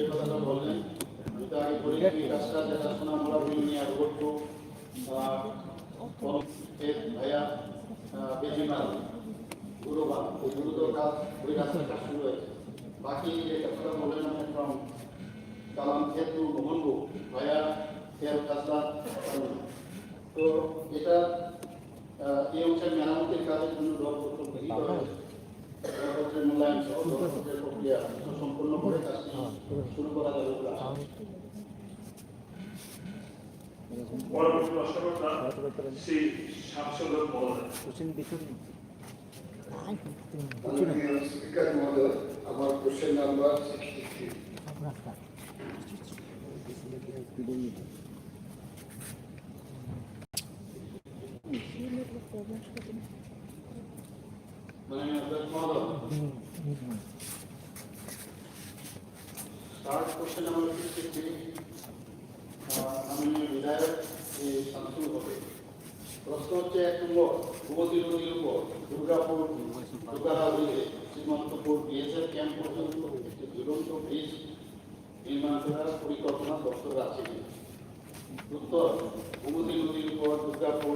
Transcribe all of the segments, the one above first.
কথাটা বললেন আমি তো আগে বলি এই কাজটা দেখাশোনা আমরা নিয়ে করতো ভাইয়া বেজিমাল গুরুবান এই গুরুত্ব কাজ ওই রাস্তার কাজ শুরু হয়েছে। বাকি যে কথাটা বললেন আপনি ফ্রম কালাম ক্ষেত্র মোহনবু ভাইয়া হেয়ার কাজটা তো এটা এই অংশের মেরামতির কাজের জন্য দরপত্র গৃহীত হয়েছে। দরপত্রের মূল্যায়ন সহ দরপত্রের প্রক্রিয়া সম্পূর্ণ করে কাজটি শুরু করা যাবে বলে আশা করছি। পরবর্তী প্রশ্নকর্তা শ্রী শামসুল্লাহ মহোদয়। স্পিকার মহোদয়, আমার কোশ্চেন নাম্বার 63। প্রশ্ন হচ্ছে 1 নম্বর ভূপতি নদীর উপর দুর্গাপুর দুর্গারাউলিতে শ্রীমন্তপুর বিএসএফ ক্যাম্প পর্যন্ত একটি ঝুলন্ত ব্রিজ নির্মাণ করার পরিকল্পনা দপ্তর আছে। উত্তর ভূপতি নদীর উপর দুর্গাপুর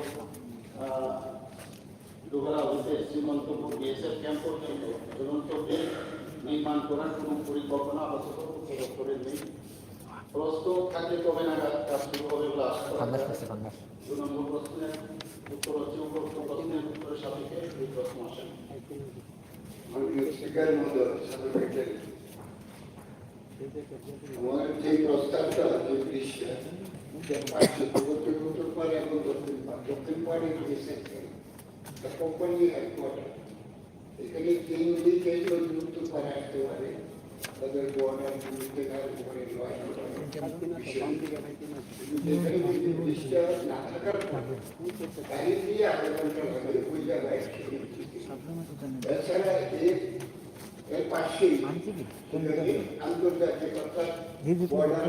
দুর্গারাউলিতে শ্রীমন্তপুর বিএসএফ ক্যাম্প পর্যন্ত ঝুলন্ত ব্রিজ নির্মাণ করার কোনো পরিকল্পনা আপাতত দপ্তরের নেই। প্রশ্ন থাকলে কবে নাগাদ কাজ শুরু হবে বলে আশা করা যায়। 2 নম্বর প্রশ্নের উত্তর হচ্ছে উপরোক্ত প্রশ্নের উত্তরের সাপেক্ষে এই প্রশ্ন আসেন। মাননীয় স্পিকার মহোদয়, সেক্রেটারি, আমার যে প্রস্তাবটা যে ব্রিজটা উত্তর পারে এবং দক্ষিণ পারে কোম্পানি হেডকোয়ার্টার এখানে তিন দিকে উত্তর পারে আসতে পারে তাদের বর্ডার উপরে না থাকার গাড়ি দিয়ে আবেদনটা হবে ওই জায়গায়। এছাড়া এর পাশেই আন্তর্জাতিক অর্থাৎ বর্ডার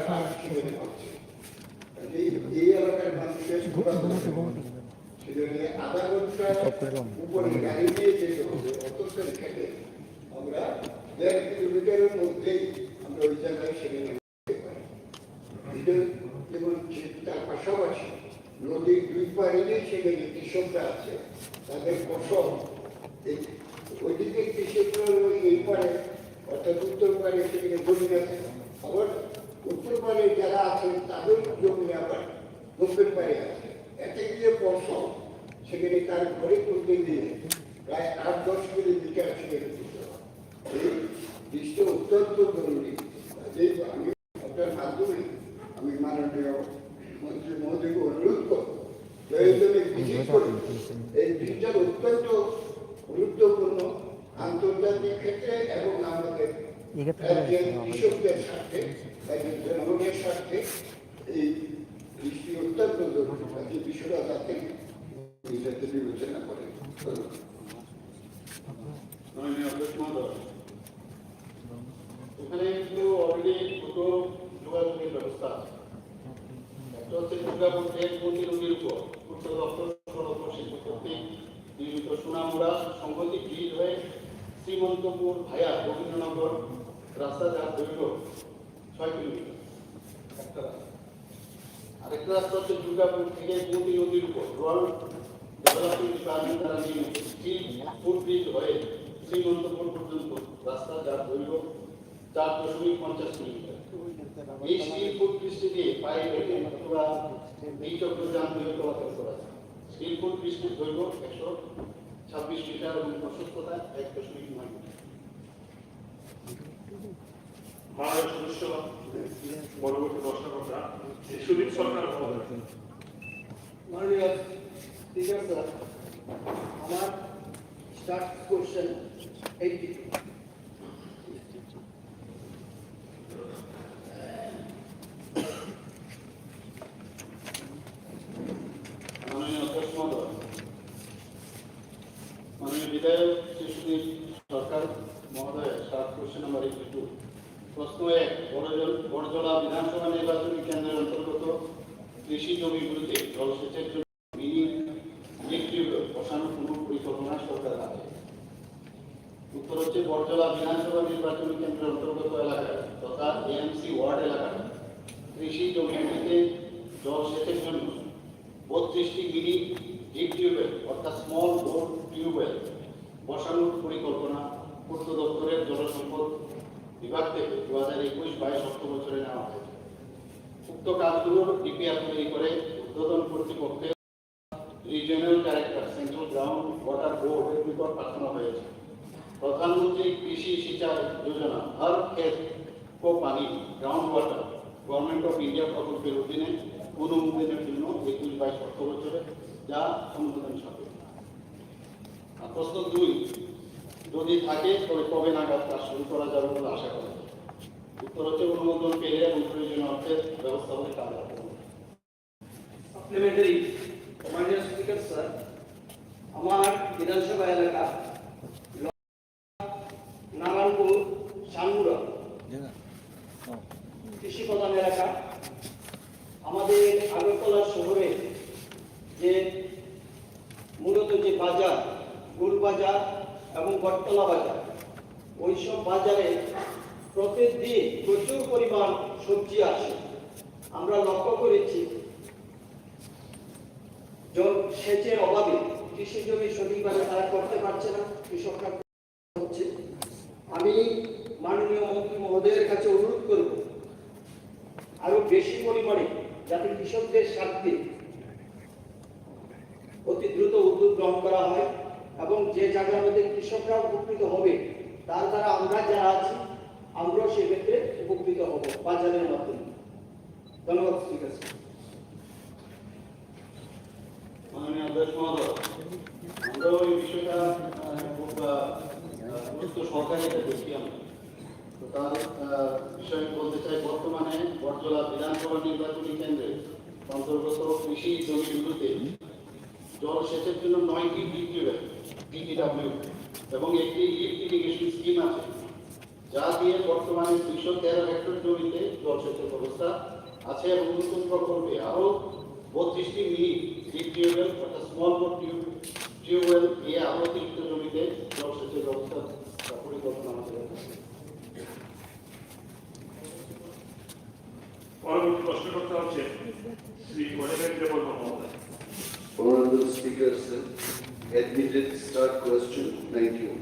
এই এলাকার মানুষের আধা ঘন্টা উপরে গাড়ি দিয়ে যেতে হবে। অথচ এখানে আমরা 1.5 কিলোমিটারের মধ্যেই আমরা ওই জায়গায় সেখানে যেমন তার পাশাপাশি নদীর 2 পাড়ে সেখানে কৃষকরা আছে, তাদের ফসল ওইদিকে কৃষকরা এই পাড়ে অর্থাৎ উত্তর পাড়ে সেখানে জমি আছে, আবার উত্তর পাড়ে যারা আছেন তাদের জমি আবার দক্ষিণ পাড়ে আছে। এতে গিয়ে ফসল সেখানে তার ঘরে তুলতে দিয়ে প্রায় 8-10 কিলোমিটার সেখানে তুলতে হয়। এই দৃষ্টি অত্যন্ত জরুরি। আমি আপনার মাধ্যমে আমি মাননীয় মন্ত্রী মহোদয়কে অনুরোধ করব প্রয়োজনে বিশেষ করে এই ব্রিজটা অত্যন্ত গুরুত্বপূর্ণ আন্তর্জাতিক ক্ষেত্রে এবং আমাদের রাজ্যের কৃষকদের স্বার্থে রাজ্যের জনগণের স্বার্থে এই দৃষ্টি অত্যন্ত জরুরি। যে বিষয়টা যাতে বিবেচনা করেন। এখানে কিন্তু অলরেডি দুটো যোগাযোগের ব্যবস্থা আছে। একটা হচ্ছে দুর্গাপুর থেকে মন্দির নদীর উপর উত্তর দপ্তর সড়ক কর্তৃক নির্মিত সোনামুড়া সংহতি ব্রিজ হয়ে শ্রীমন্তপুর ভায়া রবীন্দ্রনগর রাস্তা, যার দৈর্ঘ্য 6 কিলোমিটার একটা রাস্তা। আরেকটা রাস্তা হচ্ছে দুর্গাপুর থেকে মন্দির নদীর উপর রোয়াল ডেভেলপমেন্ট ডিপার্টমেন্ট দ্বারা নির্মিত স্টিল ফুটব্রিজ হয়ে শ্রীমন্তপুর পর্যন্ত রাস্তা, যার দৈর্ঘ্য 4.50 কিলোমিটার। এই স্টিল ফুটব্রিজটি দিয়ে পায়ে হেঁটে অথবা দ্বিচক্র যান চলাচল করা যায়। স্টিল ফুটব্রিজটির দৈর্ঘ্য 126 মিটার এবং প্রশস্ততা 1.9 মিটার। মাননীয় সদস্য পরবর্তী প্রশ্নকর্তা সুদীপ সরকার মহোদয়। মাননীয় স্পিকার স্যার, আমার স্টার্ট কোশ্চেন 82। মাননীয় বিধায়ক শ্রী সুদীপ সরকার মহোদয়, স্টার্ট কোশ্চেন নাম্বার 82। প্রশ্ন 1, বড়জলা বিধানসভা নির্বাচনী কেন্দ্রের অন্তর্গত কৃষি জমিগুলিতে জলসেচের জন্য মিনি ইলেকট্রিক বসানোর কোনো পরিকল্পনা সরকার আছে? উত্তর উত্তর হচ্ছে বরজলা বিধানসভা নির্বাচনী কেন্দ্রের অন্তর্গত এলাকায় তথা এএমসি ওয়ার্ড এলাকায় কৃষি জমিগুলিতে জল সেচের জন্য 32টি মিনি ডিপ টিউবওয়েল অর্থাৎ স্মল বোর টিউবওয়েল বসানোর পরিকল্পনা পূর্ত দপ্তরের জলসম্পদ বিভাগ থেকে 2021-22 অর্থ বছরে নেওয়া হয়েছে। উক্ত কাজগুলোর ডিপিআর তৈরি করে উদ্বোধন কর্তৃপক্ষের regional director central ground water বোর্ডের নিকট পাঠানো হয়েছে। প্রধানমন্ত্রী কৃষি সিঁচাই যোজনা হর ক্ষেত কো পানি ground water government of India প্রকল্পের অধীনে অনুমোদনের জন্য 21-22 অর্থ বছরে যা অনুমোদন সাপেক্ষ। প্রশ্ন 2, যদি থাকে তবে কবে নাগাদ কাজ শুরু করা যাবে বলে আশা করা যায়? উত্তর হচ্ছে অনুমোদন পেলে এবং প্রয়োজনীয় অর্থের ব্যবস্থা হলে কাজ হবে। সাপ্লিমেন্টারি মাননীয় স্পিকার স্যার, আমার বিধানসভা এলাকা নারায়ণপুর শানমুড়া কৃষি প্রধান এলাকা। আমাদের আগরতলা শহরে যে মূলত যে বাজার, গুল বাজার এবং বটতলা বাজার, ওইসব বাজারে প্রতিদিন প্রচুর পরিমাণ সবজি আসে। আমরা লক্ষ্য করেছি জল সেচের অভাবে কৃষি জমি সঠিকভাবে তারা করতে পারছে না, কৃষকরা হচ্ছে। আমি মাননীয় মন্ত্রী মহোদয়ের কাছে অনুরোধ করব আরো বেশি পরিমাণে যাতে কৃষকদের স্বার্থে অতি দ্রুত উদ্যোগ গ্রহণ করা হয় এবং যে জায়গার মধ্যে কৃষকরা উপকৃত হবে তার দ্বারা আমরা যারা আছি আমরাও সেক্ষেত্রে উপকৃত হব বাজারের মাধ্যমে। ধন্যবাদ স্পিকার। মাননীয় অধ্যক্ষ মহোদয়, আমরা ওই বিষয়টা খুব গুরুত্ব সহকারে দেখি। আমরা তো তার বিষয়ে বলতে চাই, বর্তমানে বরজলা বিধানসভা নির্বাচনী কেন্দ্রে অন্তর্গত কৃষি জমিগুলোতে জল সেচের জন্য 9টি ডিপ টিউবওয়েল DTW এবং একটি লিফট ইরিগেশন স্কিম আছে, যা দিয়ে বর্তমানে 213 হেক্টর জমিতে জল সেচের ব্যবস্থা আছে এবং নতুন প্রকল্পে আরো 32টি মিনি ডিপ টিউবওয়েল অর্থাৎ স্মল বোর টিউবওয়েল দিয়ে আরো অতিরিক্ত জমিতে জল সেচের ব্যবস্থা পরিকল্পনা আমাদের আছে। পরবর্তী প্রশ্ন করতে হচ্ছে শ্রী গণেন্দ্র বর্মা মহোদয়। Honorable Speaker, sir, admitted, start question 91.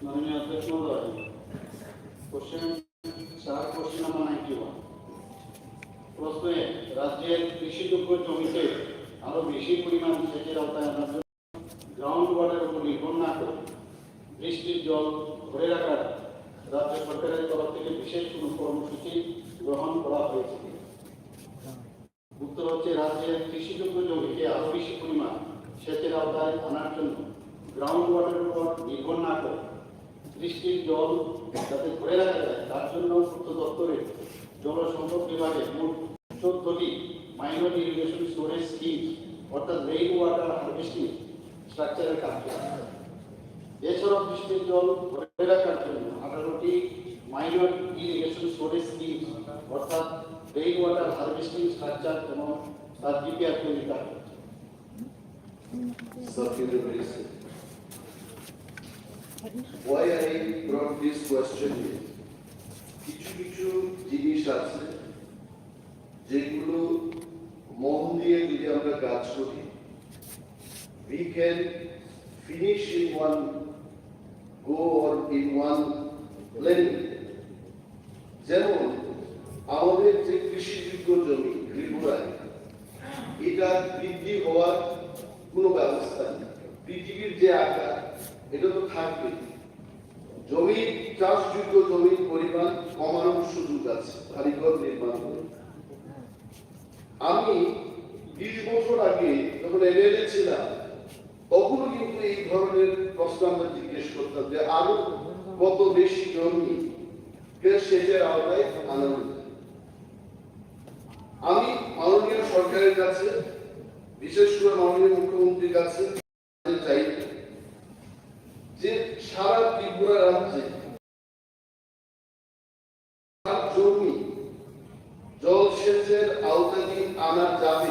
মাননীয় অধ্যক্ষ মহোদয়, কোশ্চেন নাম্বার 91। প্রশ্ন 1, রাজ্যের কৃষিযোগ্য জমিতে আরো বেশি পরিমাণ সেচের আওতায় আনার জন্য গ্রাউন্ড ওয়াটারের উপর নির্ভর না করে বৃষ্টির জল ধরে রাখার রাজ্য সরকারের তরফ থেকে বিশেষ কোনো কর্মসূচি গ্রহণ করা হয়েছে? উত্তর হচ্ছে রাজ্যের কৃষিযোগ্য জমিতে আরো বেশি পরিমাণ সেচের আওতায় আনার জন্য গ্রাউন্ড ওয়াটারের উপর নির্ভর না করে বৃষ্টির জল যাতে ধরে রাখা যায় তার জন্য পূর্ত দপ্তরের জলসম্পদ বিভাগে মোট 14টি মাইনর ইরিগেশন স্টোরেজ স্কিম অর্থাৎ রেইন ওয়াটার হারভেস্টিং স্ট্রাকচারের কাজ চলছে। এছাড়াও বৃষ্টির জল ধরে রাখার জন্য 18টি মাইনর ইরিগেশন স্টোরেজ স্কিম অর্থাৎ রেইন ওয়াটার হারভেস্টিং স্ট্রাকচার এবং তার ডিপিআর তৈরি কাজ চলছে। Supplementary, sir. Why I brought this question is, কিছু জিনিস আছে যেগুলো মন দিয়ে যদি আমরা কাজ করি, we can finish in one go or in one planning. যেমন আমাদের যে কৃষিযোগ্য জমি ত্রিপুরায়, এটা বৃদ্ধি হওয়ার কোনো ব্যবস্থা নেই। পৃথিবীর যে আকার এটা তো থাকবে, জমির চাষযোগ্য জমির পরিমাণ কমানোর সুযোগ আছে কারিগর নির্মাণ করে। আমি 20 বছর আগে যখন এমএলএ ছিলাম তখনও কিন্তু এই ধরনের প্রশ্ন আমরা জিজ্ঞেস করতাম যে আরো কত বেশি জমি সেচের আওতায় আনানো যায়। আমি মাননীয় সরকারের কাছে, বিশেষ করে মাননীয় মুখ্যমন্ত্রীর কাছে চাই যে সারা ত্রিপুরা রাজ্যে আনা যাবে,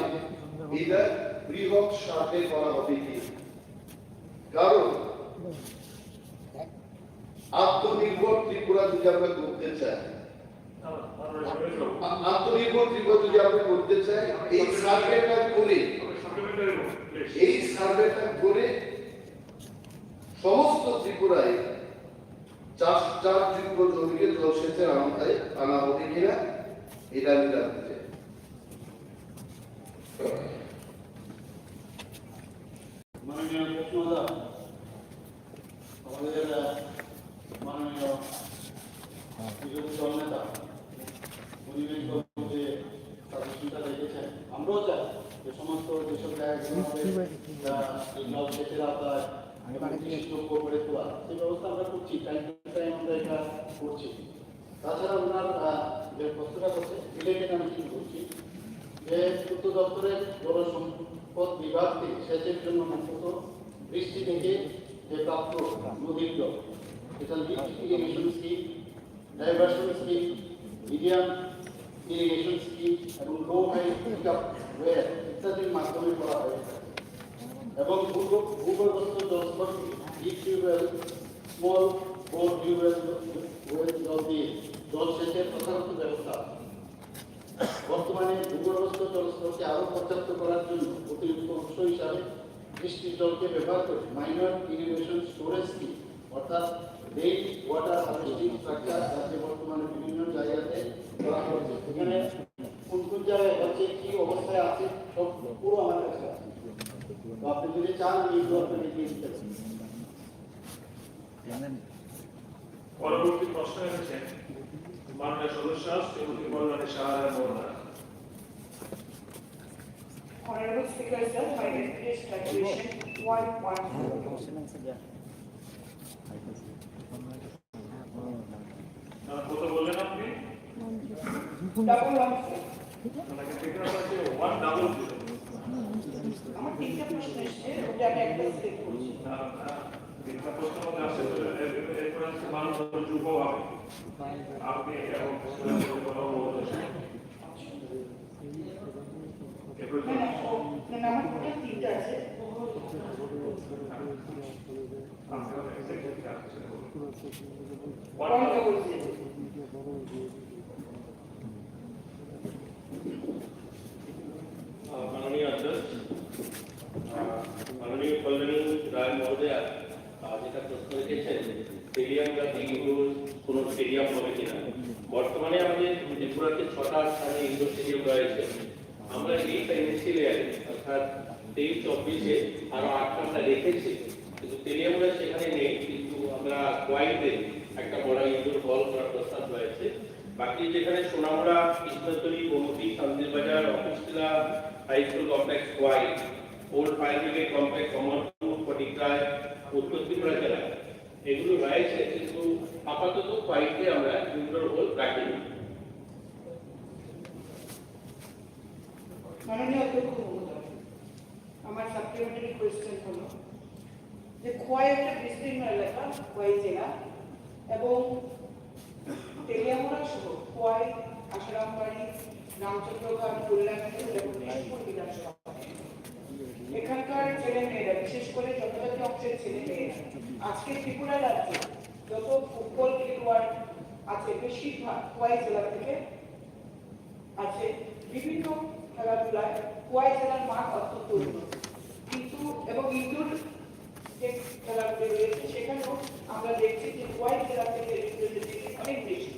এটা বৃহৎ স্বার্থে করা হবে কি? কারণ আত্মনির্ভর ত্রিপুরা যদি আমরা করতে চাই, আত্মনির্ভর ত্রিপুরা যদি আমরা করতে চাই, এই সার্ভেটা করে সমস্ত ত্রিপুরায় চাষযোগ্য জমিকে জলসেচের আওতায় আনা হবে কিনা এটা আমি জানতে চাই। মাননীয় মুখ্যমন্ত্রী, আমাদের মাননীয় বিরোধী দল নেতা উনি যে সাজেশনটা রেখেছেন, আমরাও চাই যে সমস্ত যেসব জায়গায় জল সেচের আওতায় কৃষিযোগ্য করে তোলা, সেই ব্যবস্থা আমরা করছি, টাইম টু টাইম আমরা এটা করছি। তাছাড়া ওনার যে প্রশ্নটা করছে রিলেটেড আমি কি বলছি, যে পূর্ত দপ্তরের জল সম্পদ বিভাগকে সেচের জন্য মুখ্যত বৃষ্টি থেকে যে প্রাপ্ত নদীর জল, সেটা lift irrigation scheme, diversion scheme, medium irrigation scheme এবং লো হাই পিকআপ ওয়ের ইত্যাদির মাধ্যমে করা হয়ে থাকে। এবং ভূগর্ভস্থ জলস্তর deep tubewell, small bore tubewell জল দিয়ে জলসেচের প্রথাগত ব্যবস্থা। বর্তমানে ভূগর্ভস্থ জলস্তরকে আরও পর্যাপ্ত করার জন্য অতিরিক্ত উৎস হিসাবে বৃষ্টির জলকে ব্যবহার করে মাইনর ইরিগেশন স্টোরেজ স্কিম অর্থাৎ রেইন ওয়াটার হারভেস্টিং স্ট্রাকচার যাতে বর্তমানে বিভিন্ন জায়গাতে করা হচ্ছে। এখানে কোন কোন জায়গায় হচ্ছে, কি অবস্থায় আছে, সব পুরো আমার কাছে আছে। তো আপনি যদি চান আমি এগুলো আপনাকে দিয়ে দিতে পারি। পরবর্তী প্রশ্ন এসেছে মাননীয় সদস্য শ্রীমতী কল্যাণী সাহারা মহোদয়। Honorable Speaker, sir, my deputy's declaration 1.4. কত বললেন আপনি? Double one, sir. ওনাকে ঠিক আছে 100। আমার তিনটা প্রশ্ন এসছে, ওটা আমি একটা স্টেপ করছি। তিনটা প্রশ্ন মধ্যে আছে, এরপর আছে মানুষ যুব হবে আপনি এবং কথা বলতে আমার টোটাল তিনটা আছে। কোনটা বলছি? माननीय अध्यक्ष, माननीय कल्याणी राय महोदय যেটা প্রশ্ন রেখেছেন স্টেডিয়াম বা ইনডোর কোনো স্টেডিয়াম হবে কিনা। বর্তমানে আমাদের ত্রিপুরাতে 6টা স্থানে ইনডোর স্টেডিয়াম রয়েছে। আমরা এই ফাইন্যান্সিয়াল ইয়ারে অর্থাৎ 23-24-এ আরো 8টা আমরা রেখেছি, কিন্তু স্টেডিয়ামটা সেখানে নেই, কিন্তু আমরা কোয়াইতে একটা বড় ইনডোর হল করার প্রস্তাব রয়েছে। বাকি যেখানে Sonamura, Krishnatali, Gomati, Santirbazar, Officetilla high school complex, Khowai, old fire brigade complex, Amarpur, Fatikroy, উত্তর ত্রিপুরা জেলা এগুলো রয়েছে, কিন্তু আপাতত কোয়াইতে আমরা ইনডোর হল রাখিনি। মাননীয় অধ্যক্ষ মহোদয়, আমার সাপ্লিমেন্টারি কোয়েশ্চেন হলো যে খোয়াই একটা বিস্তীর্ণ এলাকা, খোয়াই জেলা এবং তেলিয়ামুড়া সহ খোয়াই, আসারামবাড়ি, রামচন্দ্রগড়, কল্যাণপুর এবং কৃষ্ণপুর বিধানসভা। এখানকার ছেলে মেয়েরা, বিশেষ করে যথাযথ অংশের ছেলে মেয়েরা, আজকে ত্রিপুরা রাজ্যে যত ফুটবল খেলোয়াড় আছে বেশিরভাগ খোয়াই জেলা থেকে আছে। বিভিন্ন খেলাধুলায় খোয়াই জেলার মাঠ অত্যন্ত উন্নত, কিন্তু এবং ইনডোর যে খেলাগুলো রয়েছে সেখানেও আমরা দেখছি যে খোয়াই জেলা থেকে রিপ্রেজেন্টেটিভ অনেক বেশি।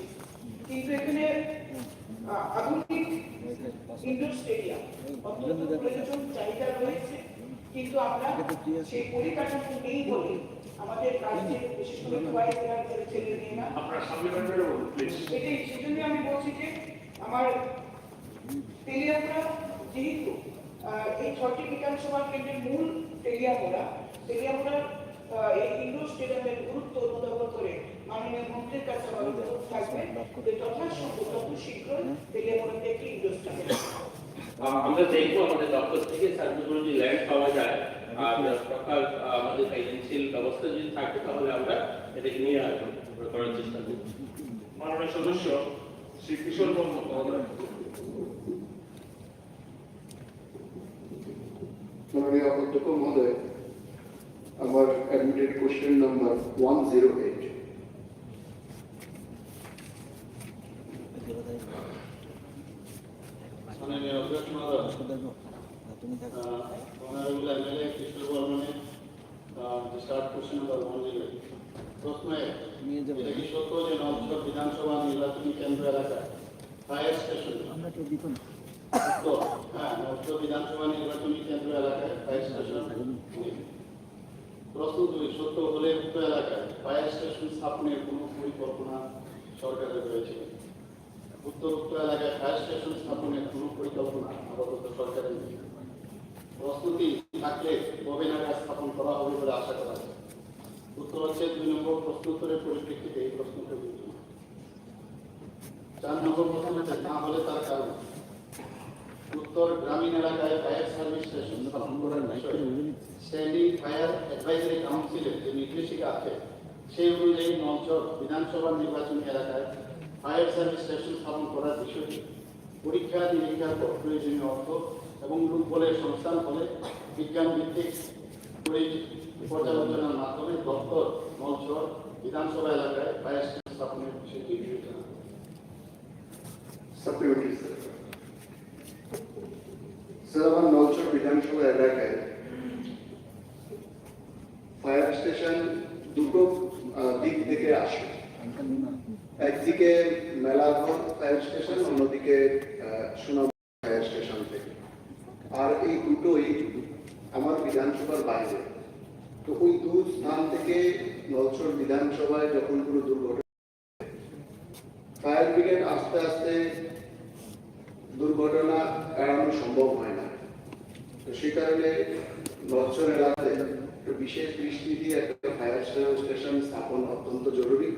কিন্তু এখানে আধুনিক ইনডোর স্টেডিয়াম অত্যন্ত প্রয়োজন, চাহিদা রয়েছে, কিন্তু আমরা সেই পরিকাঠামো নেই বলে আমাদের রাজ্যে বিশেষ করে খোয়াই জেলার ছেলে মেয়েরা আপনার সাপ্লিমেন্টারি বলুন প্লিজ। এটাই সেজন্য আমি বলছি যে আমার তেলিয়ামুড়া যেহেতু এই 6টি বিধানসভা কেন্দ্রের মূল তেলিয়ামুড়া এই ইনডোর স্টেডিয়ামের গুরুত্ব অনুধাবন করে মাননীয় মন্ত্রীর কাছে আমার অনুরোধ থাকবে যে যথাসম্ভব যত শীঘ্রই তেলিয়ামুড়াতে একটি ইনডোর স্টেডিয়াম। আমরা দেখবো আমাদের দপ্তর থেকে সার্ভিসগুলো যদি ল্যান্ড পাওয়া যায় আর সরকার আমাদের ফাইন্যান্সিয়াল ব্যবস্থা যদি থাকে তাহলে আমরা এটাকে নিয়ে আসবো, করার চেষ্টা করব। মাননীয় সদস্য শ্রী কিশোর বর্মন মহোদয়। মাননীয় অধ্যক্ষ মহোদয়, আমার অ্যাডমিটেড কোশ্চেন নাম্বার 108। মাননীয় অধ্যক্ষ মহোদয়, honorable MLA Krishna Bormane, start question number 108. প্রশ্ন এক, এটা কি সত্য যে নলছড় বিধানসভা নির্বাচনী কেন্দ্র এলাকায় ফায়ার স্টেশন উত্তর হ্যাঁ, নলছড় বিধানসভা নির্বাচনী কেন্দ্র এলাকায় ফায়ার স্টেশন নেই। প্রশ্ন দুই, সত্য হলে উক্ত এলাকায় ফায়ার স্টেশন স্থাপনের কোনো পরিকল্পনা সরকারের রয়েছে? উত্তর, উক্ত এলাকায় ফায়ার স্টেশন স্থাপনের কোনো পরিকল্পনা আপাতত সরকারের নেই। প্রশ্ন তিন, থাকলে কবে নাগাদ স্থাপন করা হবে বলে আশা করা যায়? উত্তর হচ্ছে 2 নম্বর প্রশ্ন উত্তরের পরিপ্রেক্ষিতে এই প্রশ্নটা গুরুত্বপূর্ণ। 4 নম্বর প্রশ্ন হচ্ছে না হলে তার কারণ। উত্তর, গ্রামীণ এলাকায় ফায়ার সার্ভিস স্টেশন স্থাপন করার বিষয়ে স্ট্যান্ডিং ফায়ার অ্যাডভাইজারি কাউন্সিলের যে নির্দেশিকা আছে সেই অনুযায়ী নলছড় বিধানসভা নির্বাচনী এলাকায় ফায়ার সার্ভিস স্টেশন স্থাপন করার বিষয়টি পরীক্ষা নিরীক্ষার পর প্রয়োজনীয় অর্থ এবং লোকবলের সংস্থান ফলে বিজ্ঞান ভিত্তিক পর্যালোচনার মাধ্যমে দপ্তর নলছড় বিধানসভা এলাকায় ফায়ার স্টেশন স্থাপনের বিষয়টি বিবেচনা করে। সাপ্লিমেন্টারি স্যার, আমার নলছড় বিধানসভা এলাকায় ফায়ার স্টেশন দুটো দিক থেকে আসে। একদিকে মেলাঘর ফায়ার স্টেশন, অন্যদিকে সুনাম ফায়ার স্টেশন থেকে। আর এই দুটোই আমার বিধানসভার বাইরে। তো ওই দু স্থান থেকে নলছড় বিধানসভায় যখন কোনো দুর্ঘটনা, ফায়ার ব্রিগেড আস্তে আস্তে দুর্ঘটনা এড়ানো সম্ভব হয় না। তো সেই কারণে নলছড় এলাকায় একটু বিশেষ দৃষ্টি দিয়ে একটা ফায়ার স্টেশন স্থাপন অত্যন্ত জরুরি।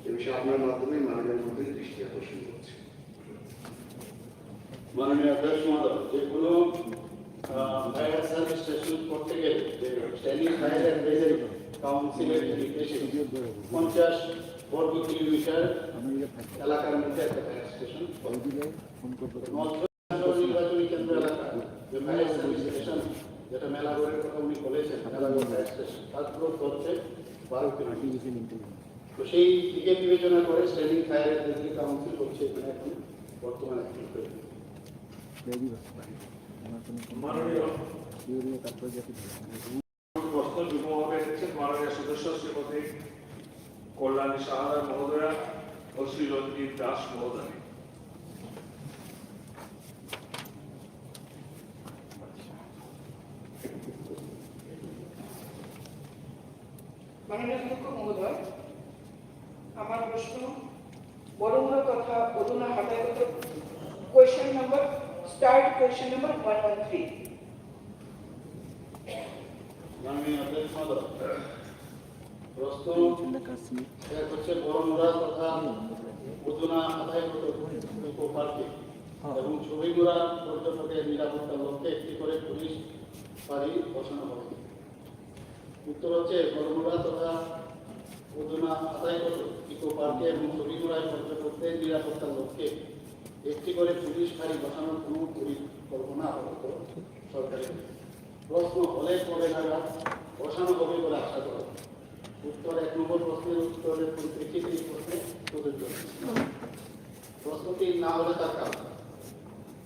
এ বিষয়ে আপনার মাধ্যমে মাননীয় মন্ত্রীর দৃষ্টি আকর্ষণ করছি। মাননীয় অধ্যক্ষ মহোদয়, যে কোনো ফায়ার সার্ভিস স্টেশন করতে গেলে যে স্ট্যান্ডিং ফায়ার অ্যাডভাইজারি কাউন্সিলের নির্দেশে 50 বর্গ কিলোমিটার এলাকার মধ্যে একটা ফায়ার স্টেশন নির্বাচনী কেন্দ্র এলাকা যে ফায়ার সার্ভিস স্টেশন, যেটা মেলাগড়ের কথা উনি বলেছেন, মেলাগড় ফায়ার স্টেশন, তার দূরত্ব হচ্ছে 12 কিলোমিটার। তো সেই দিকে বিবেচনা করে স্ট্যান্ডিং ফায়ার অ্যাডভাইজারি কাউন্সিল হচ্ছে এখন বর্তমানে মাননীয় প্রশ্ন যুগ্মভাবে এসেছেন মাননীয় সদস্য শ্রীমতী কল্যাণী সাহারা মহোদয়া ও শ্রী রঞ্জিত দাস মহোদয়। মাননীয় অধ্যক্ষ মহোদয়, আমার প্রশ্ন বড়মুড়া তথা অধুনা হাতায়ত কোয়েশ্চেন নাম্বার 113। মাননীয় অধ্যক্ষ মহোদয়, প্রশ্ন এক হচ্ছে বড়মুড়া তথা অধুনা হাতায়ত ইকো পার্কে এবং ছবিগুড়া পর্যটকের নিরাপত্তার লক্ষ্যে একটি করে পুলিশ ফাঁড়ি বসানো হবে। উত্তর হচ্ছে বড়মুড়া তথা অধুনা হাতায়ত ইকো পার্কে এবং ছবিগুড়ায় পর্যটকদের নিরাপত্তার লক্ষ্যে একটি করে পুলিশ ফাঁড়ি বসানোর কোনো পরিকল্পনা আপাতত সরকারের নেই। প্রশ্ন হলে কবে নাগাদ বসানো হবে বলে আশা করা যায়? উত্তর, 1 নম্বর প্রশ্নের উত্তরের পরিপ্রেক্ষিতে এই প্রশ্নে প্রযোজ্য। প্রশ্ন 3, না হলে তার কারণ।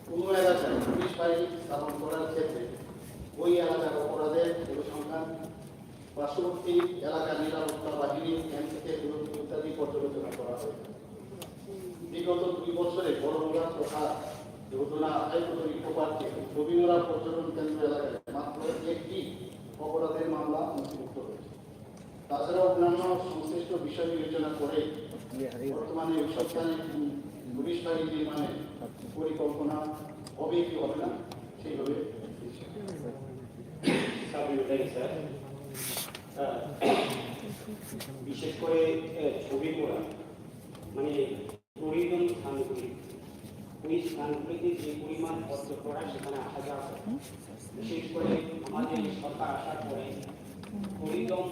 কোনো এলাকায় পুলিশ ফাঁড়ি স্থাপন করার ক্ষেত্রে ওই এলাকার অপরাধের পরিসংখ্যান, পার্শ্ববর্তী এলাকার নিরাপত্তা বাহিনী থেকে দূরত্ব ইত্যাদি পর্যালোচনা করা হয়। বিগত 2 বছরে বড়মুড়া তথা অধুনা হাতায়ত ইকো পার্কে ছবিমুড়া পর্যটন কেন্দ্র এলাকায় মাত্র একটি অপরাধের মামলা নথিভুক্ত হয়েছে। তাছাড়া অন্যান্য সংশ্লিষ্ট বিষয় বিবেচনা করে বর্তমানে ওই সপ্তাহে পুলিশ ফাঁড়ি নির্মাণে পরিকল্পনা হবে কি হবে না সেইভাবে বিশেষ করে ছবি মোড়া মানে টুরিজম স্থানগুলি, ওই স্থানগুলিতে যে পরিমাণ পর্যটকরা সেখানে আসা যাওয়া করে, বিশেষ করে আমাদের সরকার আসার পরে টুরিজম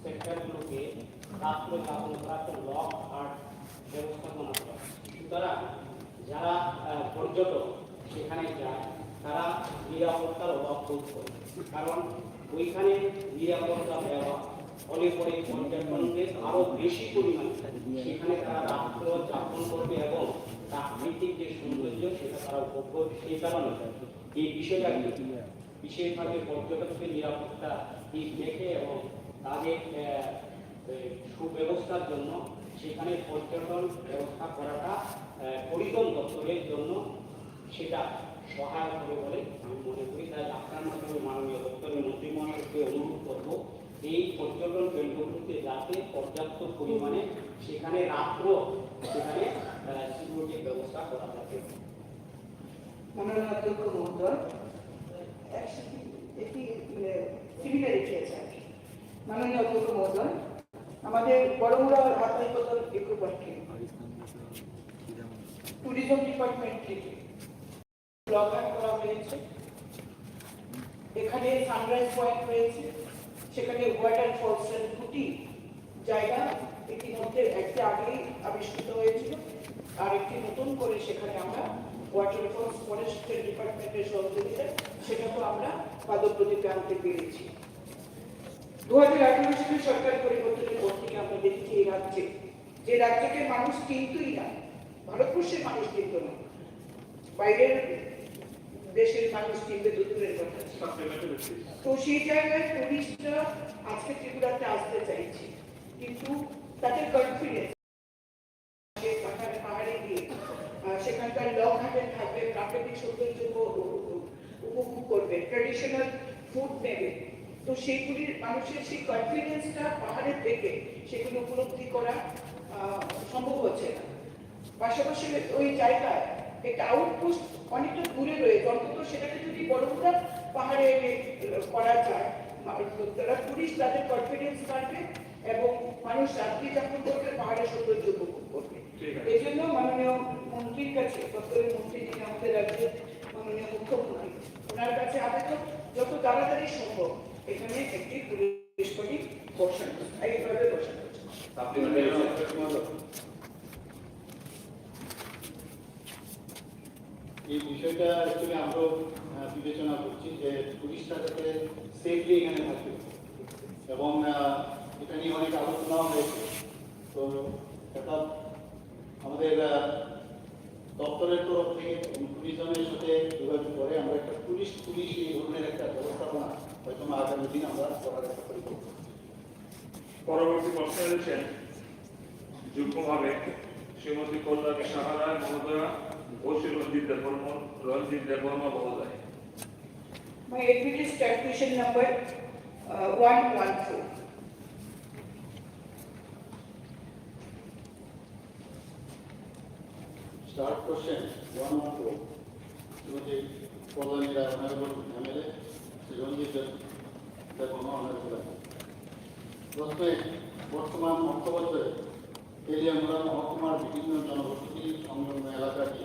সেক্টরগুলোকে রাত্রে যাপন করা একটা লক আর্ট ব্যবস্থাপনা করা। সুতরাং যারা পর্যটক সেখানে যায় তারা নিরাপত্তার অভাব বোধ করে, কারণ ওইখানে নিরাপত্তা দেওয়া ফলে পরে পর্যটকদের আরো বেশি পরিমাণে সেখানে তারা রাত্র যাপন করবে এবং প্রাকৃতিক যে সৌন্দর্য সেটা তারা উপভোগ করবে। সেই কারণে এই বিষয়টাকে বিশেষভাবে পর্যটকদের নিরাপত্তা দিক দেখে এবং তাদের সুব্যবস্থার জন্য সেখানে পর্যটন ব্যবস্থা করাটা পরিবহন দপ্তরের জন্য সেটা সহায়ক হবে বলে আমি মনে করি। তাই আপনার মাধ্যমে মাননীয় দপ্তরের মন্ত্রী মহাশয়কে অনুরোধ করব এই পর্যটন কেন্দ্রগুলিতে যাতে পর্যাপ্ত পরিমাণে সেখানে রাত্র সেখানে সিকিউরিটির ব্যবস্থা করা থাকে। মাননীয় অধ্যক্ষ মহোদয়, একটি সিমিলারিটি আছে আর কি। মাননীয় অধ্যক্ষ মহোদয়, আমাদের বড়মুড়া হাতাইপতন ইকো পার্কে ট্যুরিজম ডিপার্টমেন্ট থেকে ব্লক করা হয়েছে। এখানে সানরাইজ পয়েন্ট রয়েছে, সেখানে ওয়াটার ফলসের দুটি জায়গা ইতিমধ্যে একটা আগেই আবিষ্কৃত হয়েছিল, আর একটি নতুন করে সেখানে আমরা ওয়াটার ফলস ফরেস্টের ডিপার্টমেন্টের সহযোগিতায় সেটাকেও আমরা পাদপ্রদীপে আনতে পেরেছি। 2018 সালে সরকার পরিবর্তনের পর থেকে আমরা দেখছি এই রাজ্যে যে রাজ্যকে মানুষ কিনতই না, ভারতবর্ষের মানুষ কিনত না, বাইরের দেশের মানুষ কিনতে দূরের কথা। তো সেই জায়গায় টুরিস্টরা আজকে ত্রিপুরাতে আসতে চাইছে, কিন্তু তাদের কনফিডেন্স পাহাড়ে গিয়ে সেখানকার লক ঘাটে থাকবে, প্রাকৃতিক সৌন্দর্য উপভোগ করবে, ট্রেডিশনাল ফুড নেবে। তো সেইগুলির মানুষের সেই কনফিডেন্সটা পাহাড়ের থেকে সেগুলো উপলব্ধি করা সম্ভব হচ্ছে না। পাশাপাশি ওই জায়গায় একটা আউটপোস্ট অনেকটা দূরে রয়েছে, অন্তত সেটাকে যদি বড়মুড়া পাহাড়ে করা যায়, তারা টুরিস্ট তাদের কনফিডেন্স বাড়বে এবং মানুষ রাত্রি যাপন করবে, পাহাড়ের সৌন্দর্য উপভোগ করবে। এই জন্য মাননীয় মন্ত্রীর কাছে, দপ্তরের মন্ত্রী যিনি আমাদের রাজ্যের মাননীয় মুখ্যমন্ত্রী, ওনার কাছে আবেদন যত তাড়াতাড়ি সম্ভব এখানে একটি পুলিশ পার্টি বসানো, এইভাবে বসানো। এই বিষয়টা অ্যাকচুয়ালি আমরাও বিবেচনা করছি যে টুরিস্টরা যাতে সেফলি এখানে থাকবে, এবং এটা নিয়ে অনেক আলোচনাও হয়েছে। তো এটা আমাদের দপ্তরের তরফ থেকে টুরিজমের সাথে যোগাযোগ করে আমরা একটা পুলিশ এই ধরনের একটা ব্যবস্থাপনা হয়তো আগামী দিন আমরা করার একটা পরিকল্পনা। পরবর্তী প্রশ্ন রয়েছেন যুগ্মভাবে শ্রীমতী কল্যাণী সাহারায় মহোদয়া ও শ্রী রঞ্জিত দেববর্মা মহোদয়। My admit is transmission number 114. Start question 114. Shrimati Kallani Rai, Honorable MLA, Shri Ranjit Devarma, Honorable MLA. প্রশ্নে বর্তমান অর্থবছরে তেলিয়ামুড়া মহকুমার বিভিন্ন জনবসতি সংলগ্ন এলাকাটি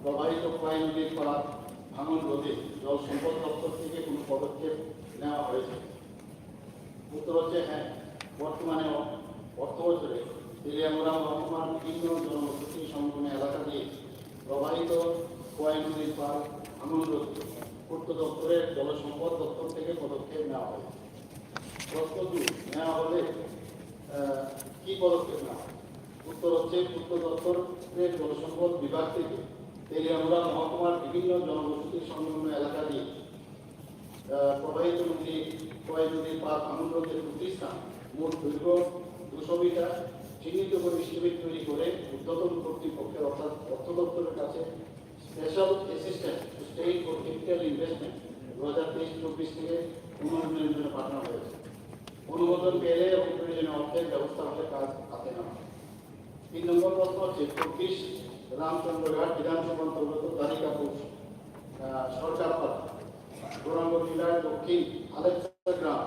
প্রবাহিত খোয়াই নদীর পাড়া ভাঙন রোধে জল সম্পদ দপ্তর থেকে কোনো পদক্ষেপ নেওয়া হয়েছে? উত্তর হচ্ছে হ্যাঁ। বর্তমানে অর্থবছরে তেলিয়ামুড়া মহকুমার বিভিন্ন জনবসতি সংলগ্ন এলাকা দিয়ে প্রবাহিত খোয়াই নদীর পাড় ভাঙন রোধে পূর্ত দপ্তরের জলসম্পদ দপ্তর থেকে পদক্ষেপ নেওয়া হয়েছে। প্রশ্ন 2, নেওয়া হলে কি পদক্ষেপ নেওয়া? উত্তর হচ্ছে পূর্ত দপ্তরের জলসম্পদ বিভাগ থেকে তেলিয়ামুড়া মহকুমার বিভিন্ন জনবসতি সংলগ্ন এলাকা দিয়ে প্রবাহিত খোয়াই নদীর পাড় ভাঙন রোধের প্রতিষ্ঠান মোট দৈর্ঘ্য 200 মিটার চিহ্নিত করে এস্টিমেট তৈরি করে ঊর্ধ্বতন কর্তৃপক্ষের অর্থাৎ অর্থ দপ্তরের কাছে special assistant state for capital investment 2023-24 থেকে অনুমোদনের জন্য পাঠানো হয়েছে। অনুমোদন পেলে এবং প্রয়োজনীয় অর্থের ব্যবস্থা হলে কাজ হাতে নেওয়া। 3 নম্বর প্রশ্ন হচ্ছে 24 রামচন্দ্রঘাট বিধানসভা অন্তর্গত তালিকাপুর সরকারপাড়া গৌরাঙ্গ জেলার দক্ষিণ আলেকচা গ্রাম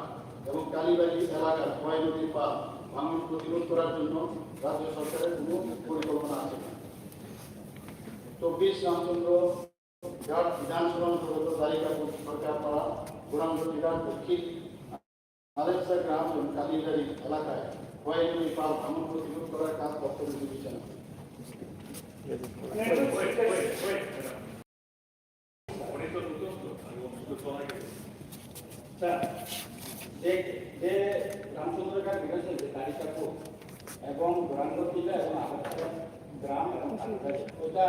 এবং কালীবাড়ি এলাকার খোয়াই নদীর পাড় ভাঙন প্রতিরোধ করার জন্য রাজ্য সরকারের কোনো পরিকল্পনা আছে না? 24 রামচন্দ্র ঘাট বিধানসভা অন্তর্গত তালিকাপুর সরকারপাড়া গৌরাঙ্গ জেলার দক্ষিণ আলেকচা গ্রাম এবং কালীবাড়ি এলাকায় খোয়াই নদীর পাড় ভাঙন প্রতিরোধ করার কাজ দপ্তরের বিবেচনা। যেটা বেরোচ্ছে যে কালিকাপুর এবং গোরাঙ্গটিলা এবং আগারতলা গ্রাম এবং কালিকাপুর ওটা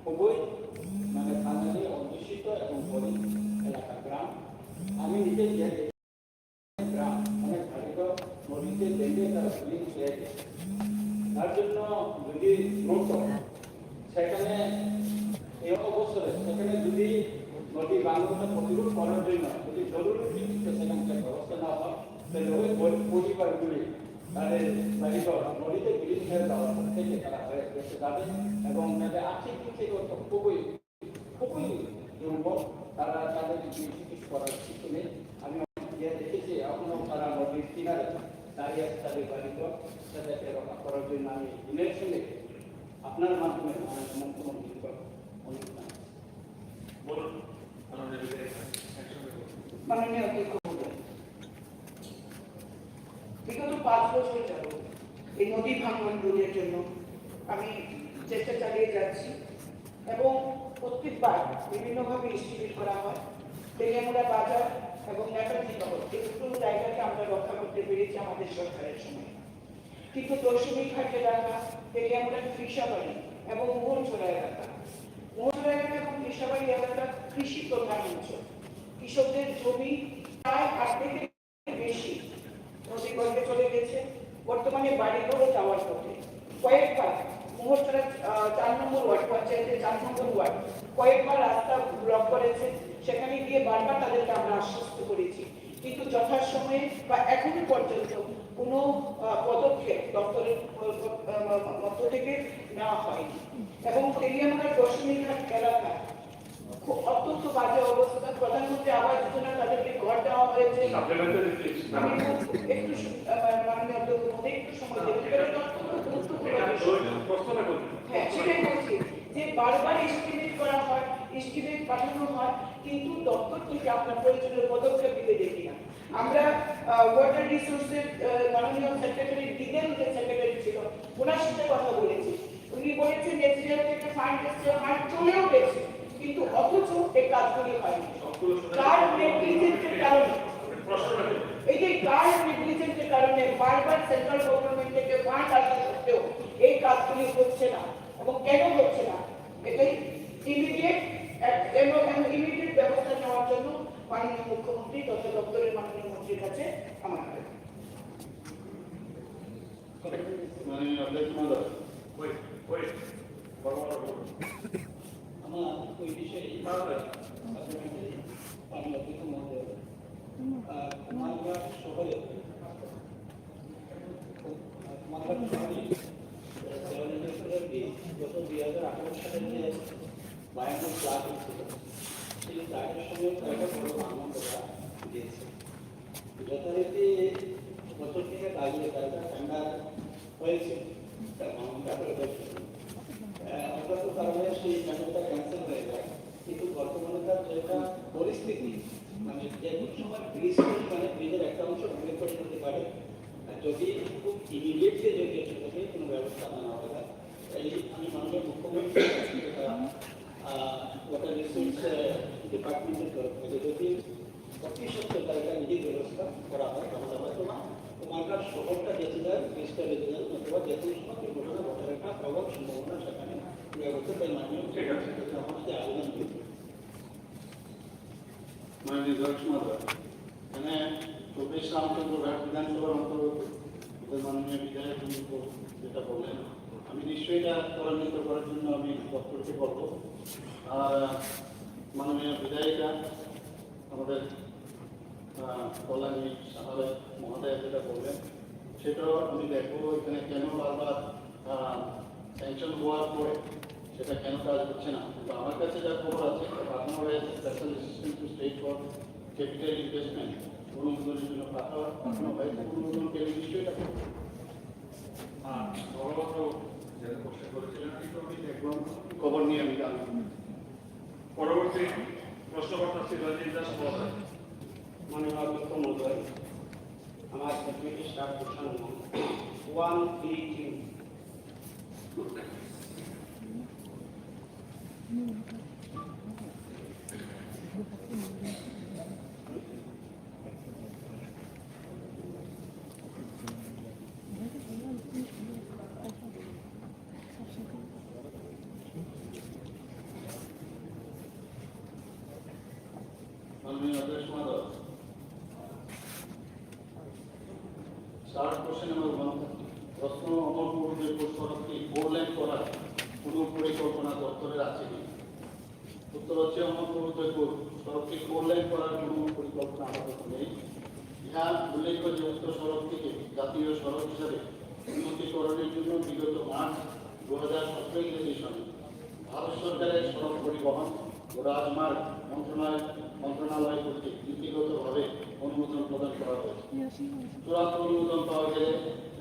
খুবই মানে বাঙালি অধ্যুষিত এবং গরিব এলাকা গ্রাম। আমি নিজে যে গ্রাম অনেক ভালো নদীতে বেঁধে তারা ফিলিং হয়ে গেছে, তার জন্য যদি দ্রুত সেখানে এই অবসরে সেখানে যদি নদী বাংলাটা প্রতিরোধ করার জন্য যদি জরুরি ভিত্তিতে সেখানকার ব্যবস্থা না হয় তাহলে ওই পরিবারগুলি তাদের বাড়িঘর নদীতে বিলীন হয়ে যাওয়ার থেকে তারা হয়ে বেঁচে যাবে এবং তাদের আর্থিক দিক থেকে খুবই খুবই দুর্বল, তারা তাদের কিছু করার কিছু নেই। আমি গিয়ে দেখেছি এখনো তারা নদীর কিনারে দাঁড়িয়ে আছে তাদের বাড়িঘর, তাদেরকে রক্ষা করার জন্য আমি দিনের সঙ্গে আপনার মাধ্যমে মুখ্যমন্ত্রী অনুষ্ঠান বলুন মাননীয় বিধায়ক একসঙ্গে বলুন। মাননীয় অধ্যক্ষ মহোদয়, বিগত 5 বছর যাবত এই নদী ভাঙন রোধের জন্য আমি চেষ্টা চালিয়ে যাচ্ছি এবং প্রত্যেকবার বিভিন্নভাবে ইনস্টিটিউট করা হয়। তেলিয়ামুড়া বাজার এবং নেতাজি নগর এই দুটো জায়গাকে আমরা রক্ষা করতে পেরেছি আমাদের সরকারের সময়, কিন্তু দশমী ঘাট এলাকা, তেলিয়ামুড়া ফিসাবাড়ি এবং মোহনছড়া এলাকা, মোহনছড়া এলাকা এবং ফিসাবাড়ি এলাকা কৃষি প্রধান অঞ্চল। কৃষকদের জমি প্রায় 8 থেকে বেশি নদীগর্ভে চলে গেছে, বর্তমানে বাড়িঘরও যাওয়ার পথে। কয়েকবার মোহনছড়া 4 নম্বর ওয়ার্ড পঞ্চায়েতের 4 নম্বর ওয়ার্ড কয়েকবার রাস্তা ব্লক করেছে, সেখানে গিয়ে বারবার তাদেরকে আমরা আশ্বস্ত করেছি, কিন্তু যথাসময়ে বা এখনো পর্যন্ত কোনো পদক্ষেপ দপ্তরের পক্ষ থেকে নেওয়া হয়নি। এবং তেলিয়ামুড়ার দশমী ঘাট এলাকা খুব অত্যন্ত বাজে অবস্থা। প্রধানমন্ত্রী আবাস যোজনা তাদেরকে ঘর দেওয়া হয়েছে। সাপ্লিমেন্টারি প্লিজ আমি একটু মাননীয় অধ্যক্ষ মহোদয় একটু সময় দেবেন, এটা অত্যন্ত গুরুত্বপূর্ণ বিষয়। প্রশ্নটা করুন। হ্যাঁ, সেটাই বলছি যে বারবার এস্টিমেট করা হয়, এস্টিমেট পাঠানো হয়, কিন্তু দপ্তর থেকে আপনার প্রয়োজনীয় পদক্ষেপ দিতে দেখি না। আমরা ওয়াটার রিসোর্সের মাননীয় সেক্রেটারি দিদেন যে সেক্রেটারি ছিল ওনার সাথে কথা বলেছি, উনি বলেছেন এসডিএল থেকে ফান্ড এসছে, ফান্ড চলেও গেছে, কিন্তু অথচ এই কাজগুলি হয়নি। কার নেগলিজেন্সের কারণে, এই যে কার নেগলিজেন্সের কারণে বারবার সেন্ট্রাল গভর্নমেন্ট থেকে ফান্ড আসা সত্ত্বেও এই কাজগুলি হচ্ছে না। এবং কেন হচ্ছে না, এটাই ইমিডিয়েট ব্যবস্থা নেওয়ার জন্য মাননীয় মুখ্যমন্ত্রী তথা দপ্তরের মাননীয় মন্ত্রীর কাছে আমার মাননীয় অধ্যক্ষ মহোদয়, আমার ওই বিষয়ে অধ্যক্ষ মহোদয় কুমারঘাট শহরে গত 2018 সালে যে ভয়ানক প্লাগ হয়েছিল সেই প্লাগের সময় একটা বড় ভাঙন দিয়েছে। যথারীতি বছর থেকে আগে একটা ঠান্ডা হয়েছে, ভাঙনটা হয়েছিল, অজ্ঞাত কারণে সেই ঠান্ডাটা ক্যান্সেল হয়ে যায়। কিন্তু বর্তমানকার যেটা পরিস্থিতি, মানে যে কোনো সময় ব্রিজ মানে ব্রিজের একটা অংশ ভেঙে পড়ে যেতে পারে, যদি খুব ইমিডিয়েটলি যদি এটাকে কোনো ব্যবস্থা নেওয়া হয়। এই আমি মাননীয় মুখ্যমন্ত্রী ওয়াটার রিসোর্স ডিপার্টমেন্টের তরফ থেকে যদি অতি সত্তর তারিখে নিজের ব্যবস্থা করা হয় তাহলে হয়তো না কুমারঘাট শহরটা বেঁচে যায়, ব্রিজটা বেঁচে যায়, অথবা যে কোনো সময় দুর্ঘটনা ঘটার একটা প্রবল সম্ভাবনা সেখানে ব্যবস্থা তাই মাননীয় আমাদের আবেদন দিয়েছে। মাননীয় অধ্যক্ষ মহোদয়, এখানে 24 রামচন্দ্র ঘাট বিধানসভার অন্তর্গত মাননীয় বিধায়ক যেটা বললেন, আমি নিশ্চয়ই এটা ত্বরান্বিত করার জন্য আমি দপ্তরকে বলবো। আর মাননীয় বিধায়িকা আমাদের কল্যাণী সাহাবে মহোদয় যেটা বললেন সেটাও আমি দেখবো এখানে কেন বারবার স্যাংশন হওয়ার পরে সেটা কেন কাজ হচ্ছে না। কিন্তু আমার কাছে যা খবর আছে পাঠানো হয়েছে special assistant two state for capital investment অনুমোদনের জন্য পাঠানো হয়েছে, অনুমোদন পেলে নিশ্চয়ই এটা করবো। খবর নিয়ে আমি জানবো। পরবর্তী প্রশ্নকর্তা শ্রী রঞ্জিত দাস মহোদয়। মাননীয় অধ্যক্ষ মহোদয়, আমার সেক্রেটারি স্টাফ প্রসঙ্গ 133 সমাদর 60% নম্বর প্রশ্ন অমরপুর জয়পুর সড়কটি 4 লেন করার কোনো পরিকল্পনা দপ্তরের আছে কি? উত্তর হচ্ছে অমরপুর জয়পুর সড়কটি 4 লেন করার কোনো পরিকল্পনা আপাতত নেই। ইহা উল্লেখ্য যে উক্ত সড়কটিকে জাতীয় সড়ক হিসাবে উন্নতিকরণের জন্য বিগত মার্চ 2017 ইংরেজি সনে ভারত সরকারের সড়ক পরিবহন ও রাজমার্গ মন্ত্রণালয় কর্তৃক নীতিগতভাবে অনুমোদন প্রদান করা হয়েছে। চূড়ান্ত অনুমোদন পাওয়া গেলে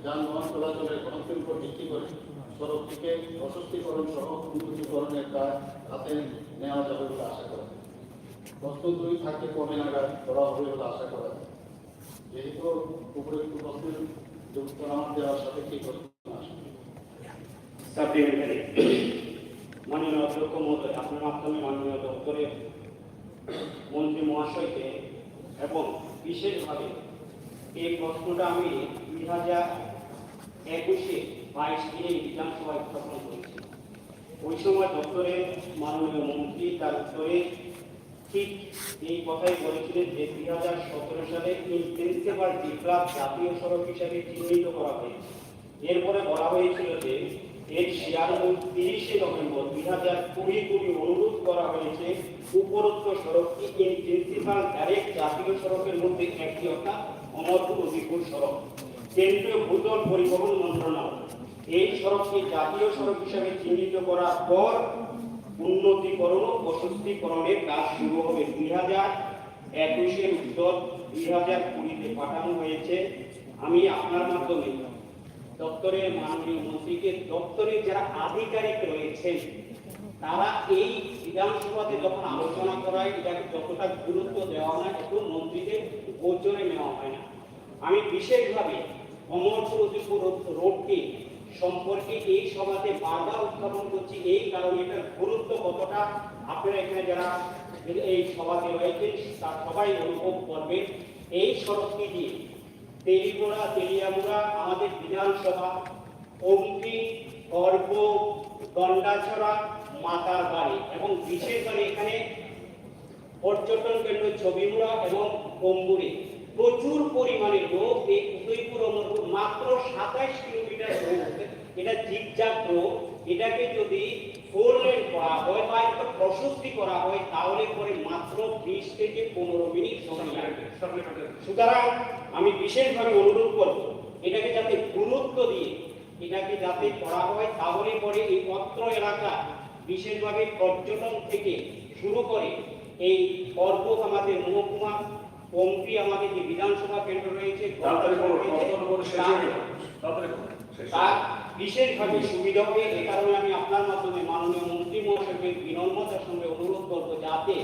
যানবাহন চলাচলের ঘনত্বের উপর ভিত্তি করে সড়কটিকে প্রশস্তীকরণ সহ উন্নতিকরণের কাজ হাতে নেওয়া যাবে বলে আশা করা যায়। প্রশ্ন 2 থাকে কবে নাগাদ করা হবে বলে আশা করা যায়। যেহেতু উপরোক্ত প্রশ্নের উত্তর আমার দেওয়ার সাথে কি প্রশ্ন আসে? সাপ্লিমেন্টারি মাননীয় অধ্যক্ষ মহোদয়, আপনার মাধ্যমে মাননীয় দপ্তরের মন্ত্রী মহাশয়কে এবং বিশেষভাবে এই প্রশ্নটা আমি 2021-22 দিনে বিধানসভায় উত্থাপন করেছি। ওই সময় দপ্তরের মাননীয় মন্ত্রী তার উত্তরে ঠিক এই কথাই বলেছিলেন যে 2017 সালে ইন্টেন্সিভার ডেভেলপ জাতীয় সড়ক হিসাবে চিহ্নিত করা হয়েছে। এরপরে বলা হয়েছিল যে এর শেয়ারমূল 30শে নভেম্বর 2020 অনুরোধ করা হয়েছে উপরোক্ত সড়কটি ইন্টেন্সিভার ডাইরেক্ট জাতীয় সড়কের মধ্যে একটি, অর্থাৎ অমরপুর উদিপুর সড়ক। কেন্দ্রীয় ভূতল পরিবহন মন্ত্রণালয় এই সড়কটি জাতীয় সড়ক হিসাবে চিহ্নিত করার পর উন্নতিকরণ ও প্রশস্তীকরণের কাজ শুরু হবে। 2021-এর উত্তর 2020-তে পাঠানো হয়েছে। আমি আপনার মাধ্যমে দপ্তরের মাননীয় মন্ত্রীকে, দপ্তরের যারা আধিকারিক রয়েছেন তারা এই বিধানসভাতে যখন আলোচনা করায় এটাকে যতটা গুরুত্ব দেওয়া হয় একটু মন্ত্রীদের গোচরে নেওয়া হয় না। আমি বিশেষভাবে অমরপুর উদিপুর রোডটি সম্পর্কে এই সভাতে বারবার উত্থাপন করছি, এই কারণে এটার গুরুত্ব কতটা আপনারা এখানে যারা এই সভাতে রয়েছেন তার সবাই অনুভব করবে। এই সড়কটি দিয়ে তেলিগোড়া, তেলিয়ামুড়া, আমাদের বিধানসভা, অঙ্কি, গর্ব, গন্ডাছড়া, মাতার বাড়ি এবং বিশেষ করে এখানে পর্যটন কেন্দ্র ছবিমুড়া এবং কম্বুরে প্রচুর পরিমাণে লোক এই উদয়পুর অমরপুর মাত্র 27 কিলোমিটার রোড, এটা জিগজাগ রোড, এটাকে যদি 4 লেন করা হয় বা একটু প্রশস্তি করা হয় তাহলে পরে মাত্র 20 থেকে 15 মিনিট সময় লাগবে। সুতরাং আমি বিশেষভাবে অনুরোধ করব এটাকে যাতে গুরুত্ব দিয়ে এটাকে যাতে করা হয়, তাহলে পরে এই অত্র এলাকা বিশেষভাবে পর্যটন থেকে শুরু করে এই পর্বত আমাদের মহকুমা কমটি আমাদের যে বিধানসভা কেন্দ্র রয়েছে তার বিশেষভাবে সুবিধা হবে। এ কারণে আমি আপনার মাধ্যমে মাননীয় মন্ত্রী মহাশয়কে বিনম্রতার সঙ্গে অনুরোধ করবো যাতে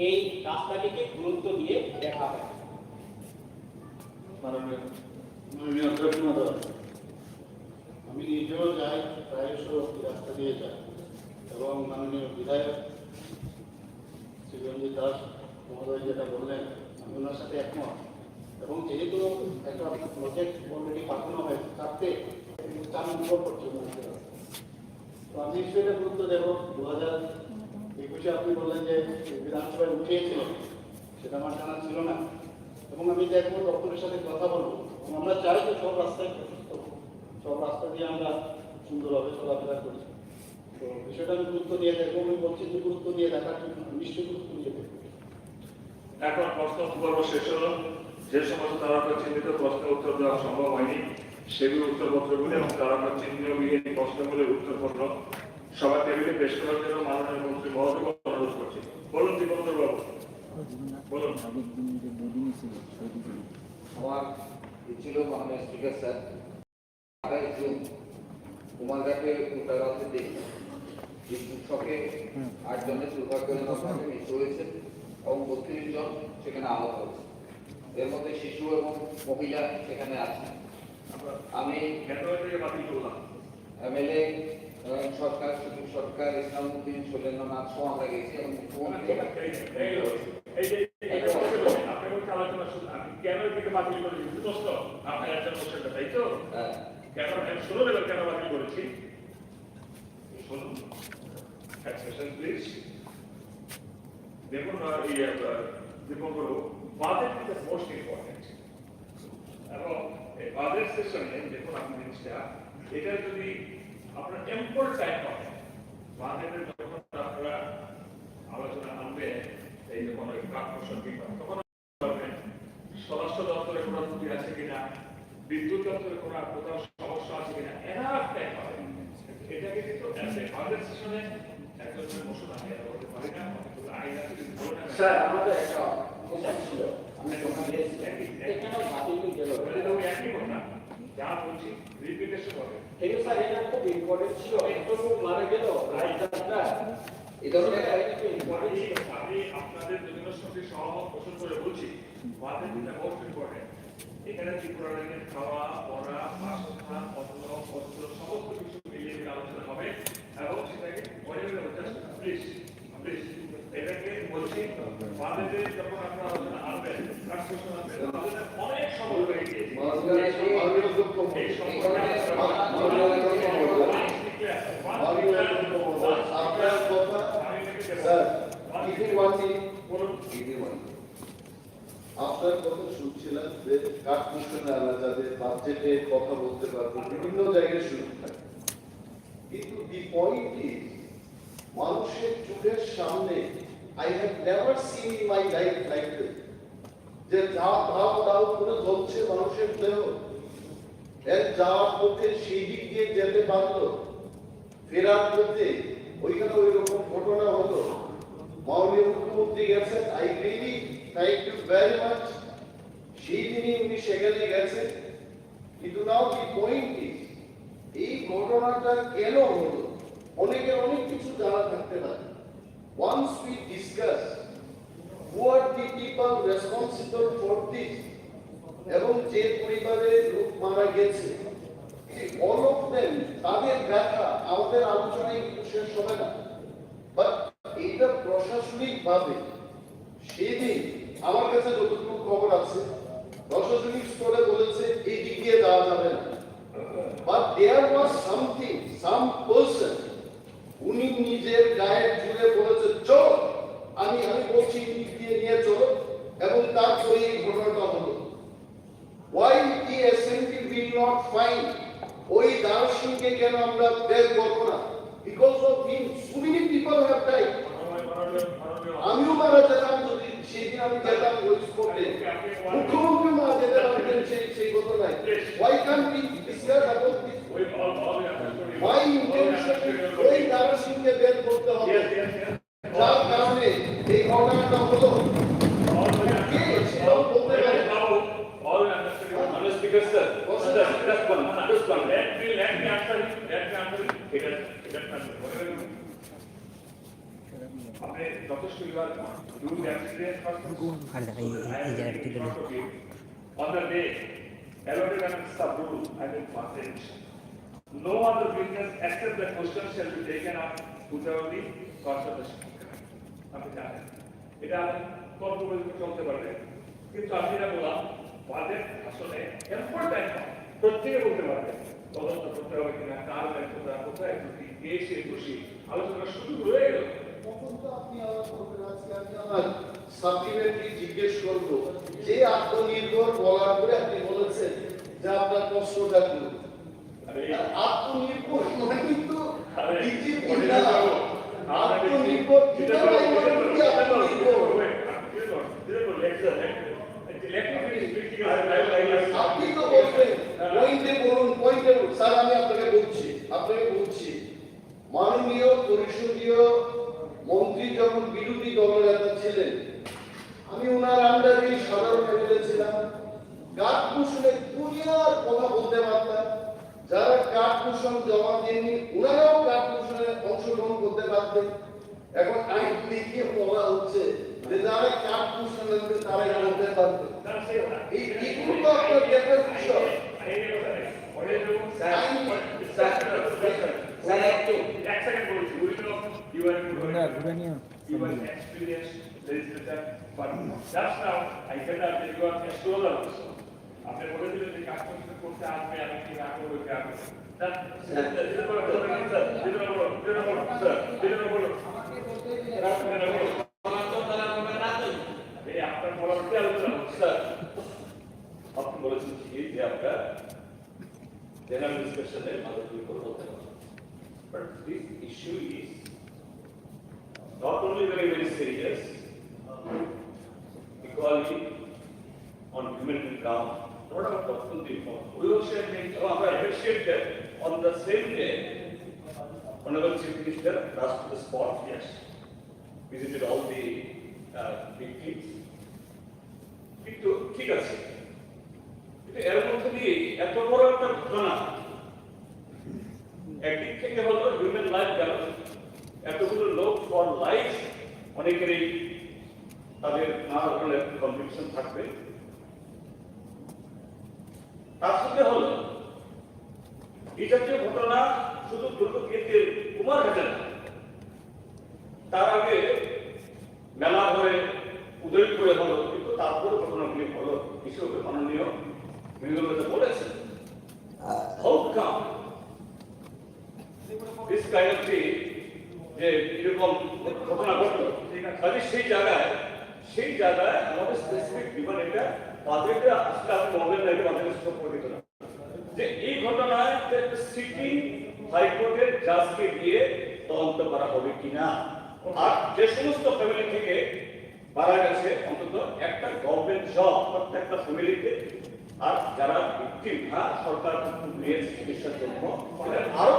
এই রাস্তাটিকে গুরুত্ব দিয়ে দেখা হয়। মাননীয় অধ্যক্ষ মহোদয়, আমি নিজেও যাই, প্রায়শ রাস্তা দিয়ে যাই এবং মাননীয় বিধায়ক শ্রী রঞ্জিত দাস মহোদয় যেটা বললেন আমি ওনার সাথে একমত। এবং যেহেতু একটা প্রজেক্ট অলরেডি পাঠানো হয়েছে তাতে 4 নম্বর করছে, তো আমি সেটা গুরুত্ব দেব। 2021-এ আপনি বললেন যে বিধানসভায় উঠিয়েছিলেন, সেটা আমার জানা ছিল না এবং আমি দেখবো দপ্তরের সাথে কথা বলবো। আমরা চাই যে সব রাস্তায় প্রশস্ত হোক, সব রাস্তা দিয়ে আমরা সুন্দরভাবে চলাফেরা করি। তো বিষয়টা আমি গুরুত্ব দিয়ে দেখবো। আমি বলছি যে গুরুত্ব দিয়ে দেখার জন্য নিশ্চয়ই গুরুত্ব দিয়ে দেখবো। এখন প্রশ্ন পর্ব শেষ হলো। যে সমস্ত তারকা চিহ্নিত প্রশ্নের উত্তর দেওয়া সম্ভব হয়নি সেগুলো উত্তরপত্রগুলি এবং তারকা চিহ্নবিহীন প্রশ্নগুলির উত্তরপত্র সবার টেবিলে পেশ করার জন্য মাননীয় মন্ত্রী মহোদয়কে অনুরোধ করছি। বলুন দীপঙ্কর বাবু, বলুন। আমার ছিল মাননীয় স্পিকার স্যার, 28 জুন কুমারঘাটে উল্টাগাঁওতে দেখি বিদ্যুৎ শকে 8 জনের দুর্ভাগ্যজনকভাবে মৃত্যু হয়েছে এবং 32 জন সেখানে আহত হয়েছে। এর মধ্যে শিশু এবং মহিলা সেখানে আছে। আমি এমএলএ সরকার, সুদীপ সরকার, ইসলামউদ্দিন, সুরেন্দ্রনাথ সহ আমরা গেছি এবং মুখ্যমন্ত্রী কেন এটাকে বাতিল করেছি বুঝতে আপনার একজন বসে তাই তো কেন শুনুন এবার কেন বাতিল করেছি শুনুন প্লিজ। দেখুন যেমন বলবো budget is the most important. এবং এই বাজেট সেশনে দেখুন আপনি জিনিসটা, এটা যদি আপনার এম্পল টাইম হবে, বাজেটের যখন আপনারা আলোচনা আনবে, এই যখন ওই কাকপোষণ কিংবা তখন স্বরাষ্ট্র দপ্তরে কোনো ত্রুটি আছে কিনা, বিদ্যুৎ দপ্তরে কোনো কোথাও সমস্যা আছে কিনা, এনাফ টাইম হবে। এটাকে কিন্তু বাজেট সেশনে একজন মোশন আমি বলতে পারি না, আইন আছে যদি বলে না স্যার আমাদের একটা কোশ্চেন ছিল, আমি যখন এখানে বাতিল গেল একই কথা যা বলছি রিপিটেশন হবে। কিন্তু স্যার এটা খুব ইম্পর্টেন্ট ছিল, একটু মারা গেল রাইটারটা এই ধরনের আমি আপনাদের বিভিন্ন সঙ্গে সহমত পোষণ করে বলছি, budget is the most important. এখানে ত্রিপুরার খাওয়া পড়া বাসস্থান অন্ন বস্ত্র সমস্ত কিছু মিলিয়ে আলোচনা হবে এবং সেটাকে প্লিজ প্লিজ এটাকে বলছি বাজেটে যখন আপনারা আলোচনা আনবেন অনেক সময় হয়ে গিয়েছে এই আপনার কথা স্যার আপনার কথা শুনছিলাম যে কাঠমিশনে আনা যাবে, বাজেটে কথা বলতে পারবো, বিভিন্ন জায়গায় শুরু থাকে, কিন্তু দি পয়েন্ট ইজ মানুষের চোখের সামনে I have never seen in my life like this, যে ধাপ ধাপ ধাপ করে জ্বলছে মানুষের দেহ, এর যাওয়ার পথে সেই দিক দিয়ে যেতে পারলো, ফেরার পথে ওইখানে ওই রকম ঘটনা হলো, মাননীয় মুখ্যমন্ত্রী গেছেন, I really thank you very much, সেই দিনই উনি সেখানে গেছেন। কিন্তু নাও দি পয়েন্ট ইজ এই ঘটনাটা কেন হলো, অনেকের অনেক কিছু জানা থাকতে পারে। Once we discuss who are the people responsible for this, এবং যে পরিবারের লোক মারা গেছে all of them, তাদের ব্যথা আমাদের আলোচনায় একটু শেষ হবে না, বাট এইটা প্রশাসনিক ভাবে সেদিন আমার কাছে যতটুকু খবর আছে প্রশাসনিক স্তরে বলেছে এই দিক দিয়ে যাওয়া যাবে না, but there was something, some person, উনি নিজের গায়ের জুড়ে বলেছে চলো, আমি বলছি এই দিক দিয়ে নিয়ে চলো, এবং তারপরে এই ঘটনাটা হলো। Why the assembly will not find ওই দার্শনিককে কেন আমরা বের করবো না? Because of him, so many people have died. আমিও মারা যেতাম যদি সেদিন আমি যেতাম ওই স্পটে, মুখ্যমন্ত্রী মারা যেতে পারতেন সেই ঘটনায়। Why can't we discuss about this? Why intentionally ওই দার্শনিককে বের করতে হবে যার কারণে এই ঘটনাটা হলো? কে সেটাও বলতে পারে। Speaker sir, just one. Let me answer it. আপনি যথেষ্ট on the day allotted under sub-rule and in passage, no other business except the question shall be taken up without the consultation. আপনি জানেন এটা তর্ক করে চলতে পারবে, কিন্তু আমি যেটা বললাম বাজেট আসলে ইম্পর্টেন্ট, প্রত্যেকে বলতে পারবে তদন্ত করতে হবে কিনা, কার ব্যর্থতা কোথায় ত্রুটি, কে সে দোষী, আলোচনার সুযোগ রয়ে গেল। তখন তো আপনি আমার বলবেন, আজকে আমি আমার সাপ্লিমেন্টারি জিজ্ঞেস করবো যে আত্মনির্ভর বলার পরে আপনি বলেছেন যে আপনার কষ্টটা কি, আত্মনির্ভর মানে কিন্তু বিজেপি না, আত্মনির্ভর আপনি তো বলবেন পয়েন্টে বলুন, পয়েন্টে বলুন। স্যার আমি আপনাকে বলছি মাননীয় পরিষদীয় মন্ত্রী যখন বিরোধী দলনেতা ছিলেন, আমি ওনার আন্ডারে সাধারণ এমএলএ ছিলাম, কাঠভূষণে দুনিয়ার কথা বলতে পারতাম, যারা কাঠভূষণ জমা দেননি ওনারাও কাঠভূষণে অংশগ্রহণ করতে পারতেন। এখন আইন দেখিয়ে বলা হচ্ছে যে যারা কাঠভূষণ আনবে তারাই বলতে পারবে, এইগুলো তো আপনার দেখার বিষয়। You are an experienced legislator, but just now I said that you are a stroller also. আপনি বলেছিলেন যে কাজ করতে আসবে, আমি কি না করবো কি আপনি আপনার জেনারেল ডিসকাশনে মাদক বিকল্প হতে পারে। But this issue is not only very, very serious, equality on human income, what about total reform? We also appreciate that on the same day, Honorable Chief Minister rushed to the spot, yes, visited all the victims. কিন্তু ঠিক আছে, কিন্তু এর মধ্যে দিয়ে এত বড় একটা ঘটনা একদিক থেকে হলো হিউম্যান লাইফ গেল, এতগুলো লোক ফর লাইফ, অনেকেরই তাদের নানা ধরনের কনভিকশন থাকবে। তার সাথে হলো এই জাতীয় ঘটনা শুধু দুর্গগীতির কুমারঘাটে না, তার আগে মেলা ঘরে উদয়পুরে হলো, কিন্তু তারপরে ঘটনাগুলি হলো হিসেবে মাননীয় মৃদুলতা বলেছেন। How come this kind of thing, যে এরকম ঘটনা ঘটলো, কাজে সেই জায়গায় আমাদের স্পেসিফিক ডিমান্ড এটা বাজেটে আসলে আপনি মহলের নাকি বাজেটে স্টপ করে দিত না, যে এই ঘটনায় সিটিং হাইকোর্টের জাজকে দিয়ে তদন্ত করা হবে কিনা, আর যে সমস্ত ফ্যামিলি থেকে মারা গেছে অন্তত একটা গভর্নমেন্ট জব প্রত্যেকটা ফ্যামিলিতে, আর যারা ভিকটিম সরকার নিয়েছে চিকিৎসার জন্য আরো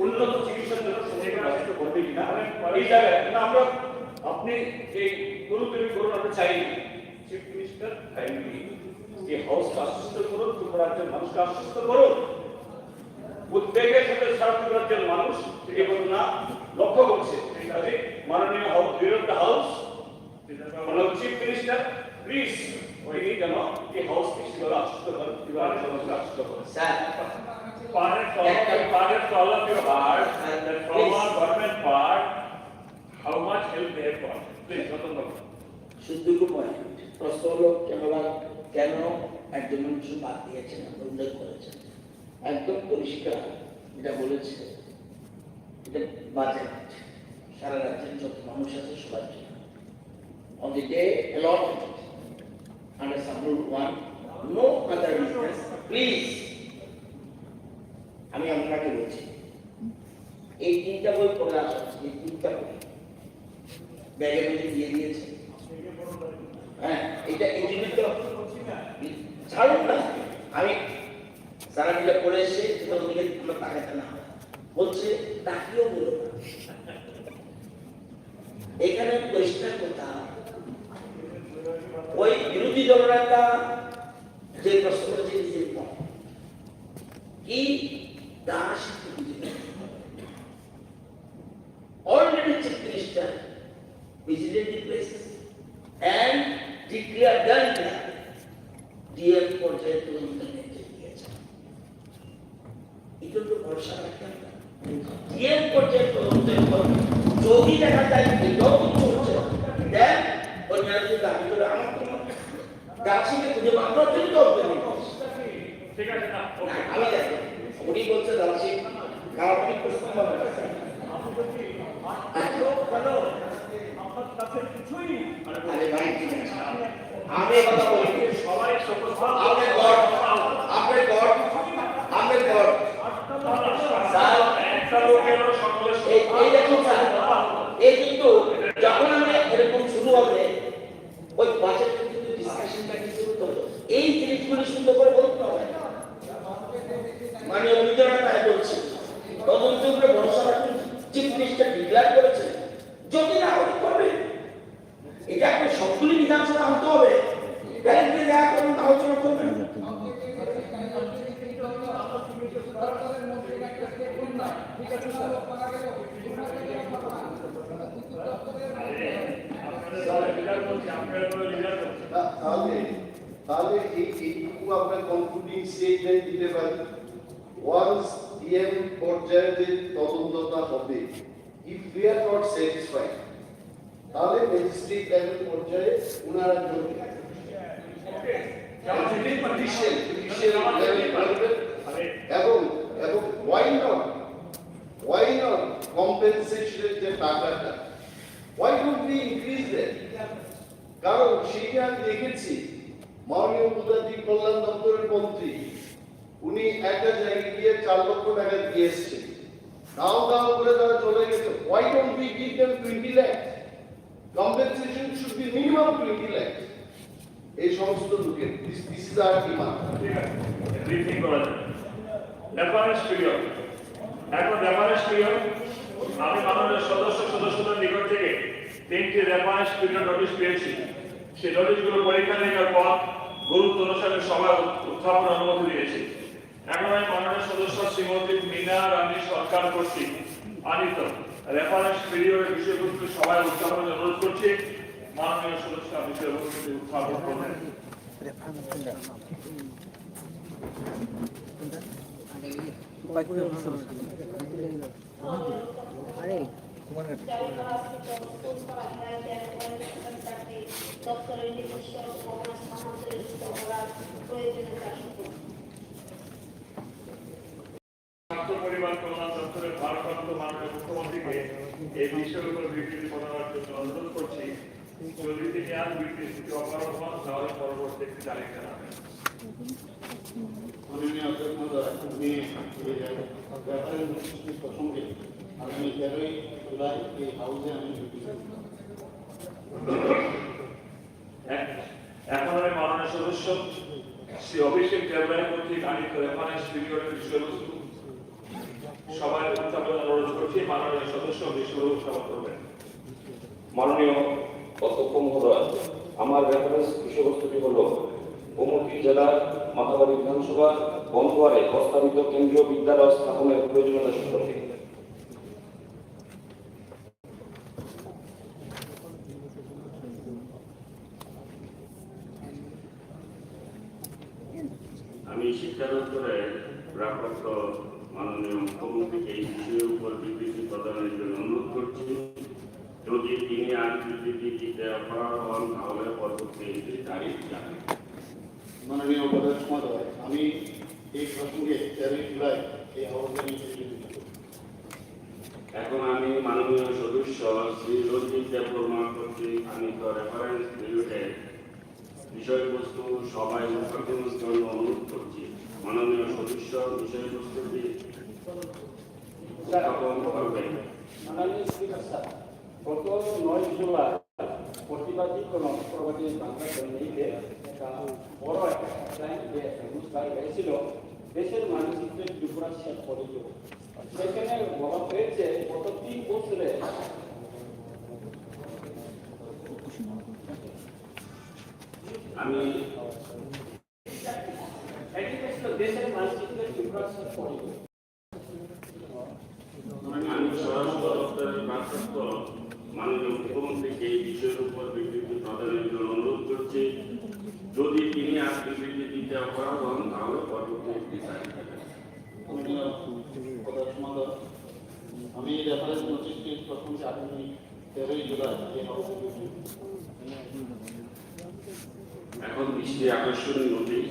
উন্নত চিকিৎসার জন্য ব্যবস্থা করবে কিনা এই জায়গায় আমরা আপনি এই গুরুত্বী করুন, আমরা চাই চিফ মিনিস্টার কাইন্ডলি এই হাউসকে আশ্বস্ত করুন, ত্রিপুরা রাজ্যের মানুষকে আশ্বস্ত করুন, উদ্বেগের সাথে সারা ত্রিপুরা রাজ্যের মানুষ এই ঘটনা লক্ষ্য করছে। কাজে মাননীয় হাউস চিফ মিনিস্টার প্লিজ ওই যেন এই হাউসকে সেভাবে আশ্বস্ত করেন, ত্রিপুরা মানুষকে আশ্বস্ত করেন। Part of all of your heart, that from our government part, how much help they have got. Please, শুধুটুকু পয়েন্ট প্রশ্ন হলো কেন একজন মানুষ বাদ দিয়েছেন, উল্লেখ করেছেন একদম পরিষ্কার, যেটা বলেছে এটা বাজেট সারা রাজ্যের যত মানুষ আছে সবার জন্য। On the day allotted under Sub-Rule 1, no other business, please, আমি আপনাকে বলছি এই 3টা বই পড়ে আসা, এই 3টা বই ব্যাগের মধ্যে দিয়ে দিয়েছে। হ্যাঁ, এটা এই জন্য তো ছাড়ুন না, আমি সারা মিলে পড়ে এসে ওদিকে তাকাতে না বলছে, তাকিয়েও বলো না। এখানে পরিষ্কার কথা, ওই বিরোধী দলনেতা যে প্রশ্ন করেছে কি Das already Chief Minister visited the places and declared done that DM পর্যায়ে তদন্ত নির্দেশ দিয়েছে। এটা তো ভরসা রাখতে হবে, DM পর্যায়ে তদন্তের পর যদি দেখা যায় এটাও কিছু হচ্ছে, দেন অন্যান্য দাবি করে আমার কোনো দাসীকে খুঁজে আমরা তৈরি করতে ঠিক আছে না, আমি দেখো উনি বলছে দাসী কারণ প্রশ্ন হবে আরে ভাই ঠিক আছে, আমি কথা বলি সবাই আপনি গড স্যার একটা লোকের সকলে এই দেখুন স্যার, এই কিন্তু যখন আমরা এরকম শুরু হবে ওই বাজেট কিন্তু ডিসকাশনটা কি শুরু করবো, এই জিনিসগুলো সুন্দর করে বলতে হবে। মানে অভিযোগটা তাই বলছে, তদন্তের উপরে ভরসা রাখুন, চিফ মিনিস্টার ডিক্লেয়ার করেছে, যদি না হতে পারবে এটা একটা সবগুলি বিধানসভা আনতে হবে, ব্যাংকে দেখা করুন, আলোচনা করবেন। তাহলে এইটুকু আপনার কনক্লুডিং স্টেটমেন্ট দিতে পারি, ওয়ান্স ডিএম পর্যায়ে যে তদন্তটা হবে, if we are not satisfied, তাহলে ম্যাজিস্ট্রেট লেভেল পর্যায়ে ওনারা করবে এবং ওয়াই নট কম্পেনসেশনের যে টাকাটা, why don't we increase that? কারণ সেইটা আমি দেখেছি মাননীয় উপজাতি কল্যাণ দপ্তরের মন্ত্রী উনি একটা জায়গায় গিয়ে 4 লক্ষ টাকা দিয়ে এসছে, দাও দাও করে তারা চলে গেছে। Why don't we give them 20 lakh? Compensation should be minimum 20 lakh. এই সমস্ত লোকের this is our demand. ঠিক আছে, ব্রিফিং করা যায়। রেফারেন্স পিরিয়ড, এখন রেফারেন্স পিরিয়ড আমি মাননীয় সদস্যদের নিকট থেকে 3টি রেফারেন্স পিরিয়ড নোটিশ পেয়েছি। সেই নোটিশগুলো পরীক্ষা নিরীক্ষার পর গুরুত্ব অনুসারে সভায় উত্থাপন অনুমতি দিয়েছি। এখন আমি মাননীয় সদস্য শ্রীমতী মীনা রানী সরকার কর্তৃক আনিত রেফারেন্স পিরিয়ডের বিষয়বস্তু সভায় উত্থাপনের অনুরোধ করছি। মাননীয় সদস্য বিষয়বস্তু উত্থাপন করবেন। ছাত্র পরিবার কল্যাণ দপ্তরের ভারপ্রাপ্ত মাননীয় মুখ্যমন্ত্রীকে এই বিষয়ের উপর বিবৃতি প্রদানের জন্য অনুরোধ করছি। যদি তিনি আর বিবৃতি অপারগ হন তাহলে পরবর্তী একটি তারিখ জানাবেন। মাননীয় অধ্যক্ষ মহোদয়, আমি এই রেফারেন্স নোটিশ প্রসঙ্গে আগামী 13ই জুলাই এই হাউসে আমি এখন আমি মাননীয় সদস্য শ্রী অভিষেক দেবরায় কর্তৃক আনিত রেফারেন্স পিরিয়ডের বিষয়বস্তু সবাই উত্থাপন অনুরোধ করছি। মাননীয় সদস্য বিষয়বস্তু উত্থাপন করবেন। মাননীয় অধ্যক্ষ মহোদয়, আমার রেফারেন্স বিষয়বস্তুটি হল গোমতী জেলার মাথাবাড়ি বিধানসভা বন্ধুয়ারে প্রস্তাবিত কেন্দ্রীয় বিদ্যালয় স্থাপনের প্রয়োজনীয়তা সম্পর্কে। আমি শিক্ষা দপ্তরের ভারপ্রাপ্ত মাননীয় মুখ্যমন্ত্রীকে এই বিষয়ের উপর বিবৃতি প্রদানের জন্য অনুরোধ করছি। যদি তিনি আর বিবৃতি দিতে অপারগ হন তাহলে পরবর্তী একটি তারিখ জানাবেন। মাননীয় অধ্যক্ষ মহোদয়, আমি এই প্রসঙ্গে 13ই জুলাই এই হাউসে আমি বিবৃতি দেব। এখন আমি মাননীয় সদস্য শ্রী রঞ্জিত দেববর্মা কর্তৃক আনিত রেফারেন্স পিরিয়ডের বিষয়বস্তু সবাই উত্থাপনের জন্য অনুরোধ করছি। মাননীয় সদস্য বিষয়বস্তুটি উত্থাপন করবেন। মাননীয় স্পিকার স্যার, গত 9 জুলাই প্রতিবাদী কোন প্রবাদী বাংলা জন্মে একটা বড় একটা অনুষ্ঠান হয়েছিল দেশের মানচিত্রের ত্রিপুরা শেষ পরিচয়। সেখানে বলা হয়েছে গত 3 বছরে আমি দেশের মানচিত্রের ত্রিপুরা শেষ পরিচয়। আমি স্বরাষ্ট্র দপ্তরের ভারপ্রাপ্ত মাননীয় মুখ্যমন্ত্রীকে এই বিষয়ের উপর বিবৃতি প্রদানের জন্য অনুরোধ করছি। যদি তিনি আর বিবৃতি দিতে অপারগ হন তাহলে পরবর্তী একটি তারিখ জানাবেন। মাননীয় অধ্যক্ষ মহোদয়, আমি এই রেফারেন্স নোটিশটি প্রসঙ্গে আগামী 13ই জুলাই এই হাউসে বিবৃতি দেব। এখন দৃষ্টি আকর্ষণীয় নোটিশ।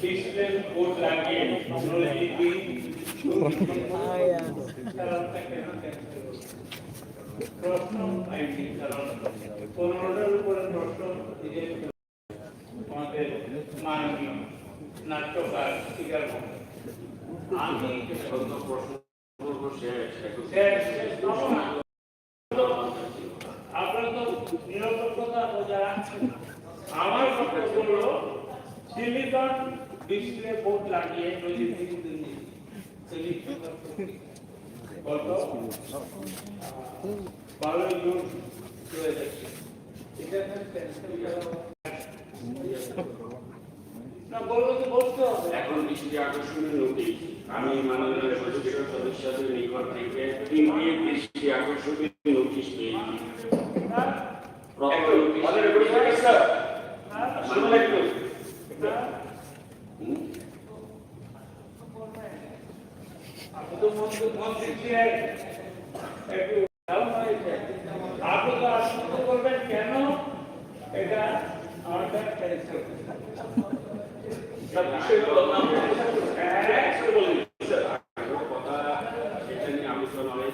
ডিসপ্লে বোর্ড লাগিয়ে প্রশ্ন আইনি কারণ 15টার উপরে প্রশ্ন আমাদের মাননীয় নাট্যকার স্বীকার আমি আপনারা তো নিরপেক্ষতা বজায় রাখছেন। আমার বক্তব্য হলো সিলিকন ডিসপ্লে বোর্ড লাগিয়ে গত 12 জুন 2021 এখন দৃষ্টি আকর্ষণীয় নোটিশ। আমি মাননীয় সদস্যদের নিকট থেকে 3টি দৃষ্টি আকর্ষণীয় নোটিশ পেয়েছি। আপনি তো মন্ত্রী ছিলেন, একটু ডাউন হয়েছে। আপনি তো আশ্বস্ত করবেন কেন এটা আমার কাছে কথা এটা নিয়ে আলোচনা হয়েছে।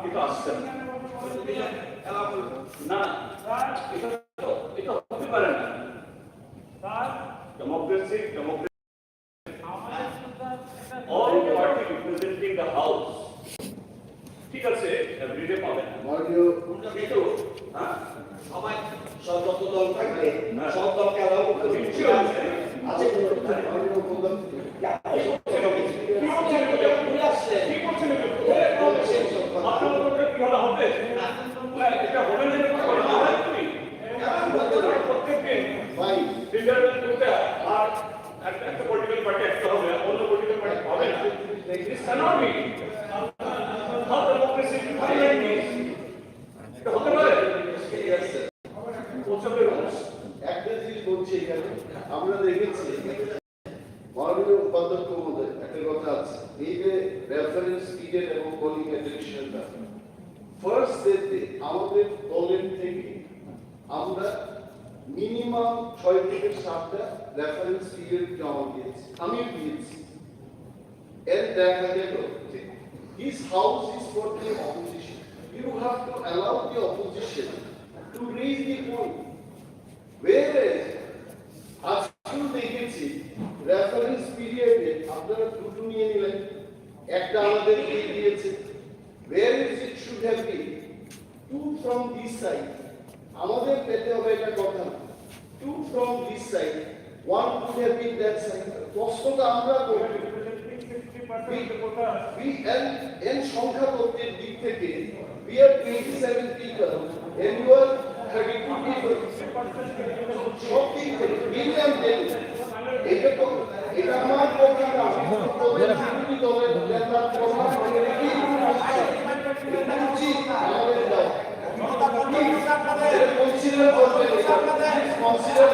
কিন্তু আসছে না। না এটা হতে পারে না। Democracy all party representing the house, ঠিক আছে, এভরিডে পাবে না। মাননীয় কিন্তু সবাই সব যত দল থাকবে সব দলকে অ্যালাউ করতে হবে। আছে মাননীয় প্রধান ভাই একটা পলিটিক্যাল পার্টি একটা হবে, অন্য পলিটিক্যাল পার্টি হবে না। This cannot be. How democracy can be like this? এটা হতে পারে? What's up the rules? একটা জিনিস বলছি এখানে, আমরা দেখেছি মাননীয় উপাধ্যক্ষ মহোদয় একটা কথা আছে, এই যে রেফারেন্স পিরিয়ড এবং কলিং অ্যাটেনশনটা ফার্স্ট ডেতে আমাদের দলের থেকে আমরা মিনিমাম 6 থেকে 7টা রেফারেন্স পিরিয়ড জমা দিয়েছি, আমিও দিয়েছি। এর দেখা গেল this house is for the opposition. You have to allow the opposition to raise the point. Whereas আজকেও দেখেছি রেফারেন্স পিরিয়ডে আপনারা দুটো নিয়ে নিলেন, একটা আমাদের দিয়ে দিয়েছে। Whereas it should have been two from this side. আমাদের পেতে হবে এটা কথা, two from this side, one could have been that side. প্রশ্নটা আমরা করি সংখ্যা তত্ত্বের দিক থেকে we are 27 people and you are 32 people. সব দিক থেকে মিলিয়ন দেন, এটা আমার কথা না, তবে বিরোধী দলের নেতার কথা অনেকেই উচিত আমাদের দাও কনসিডার করবেন, কনসিডার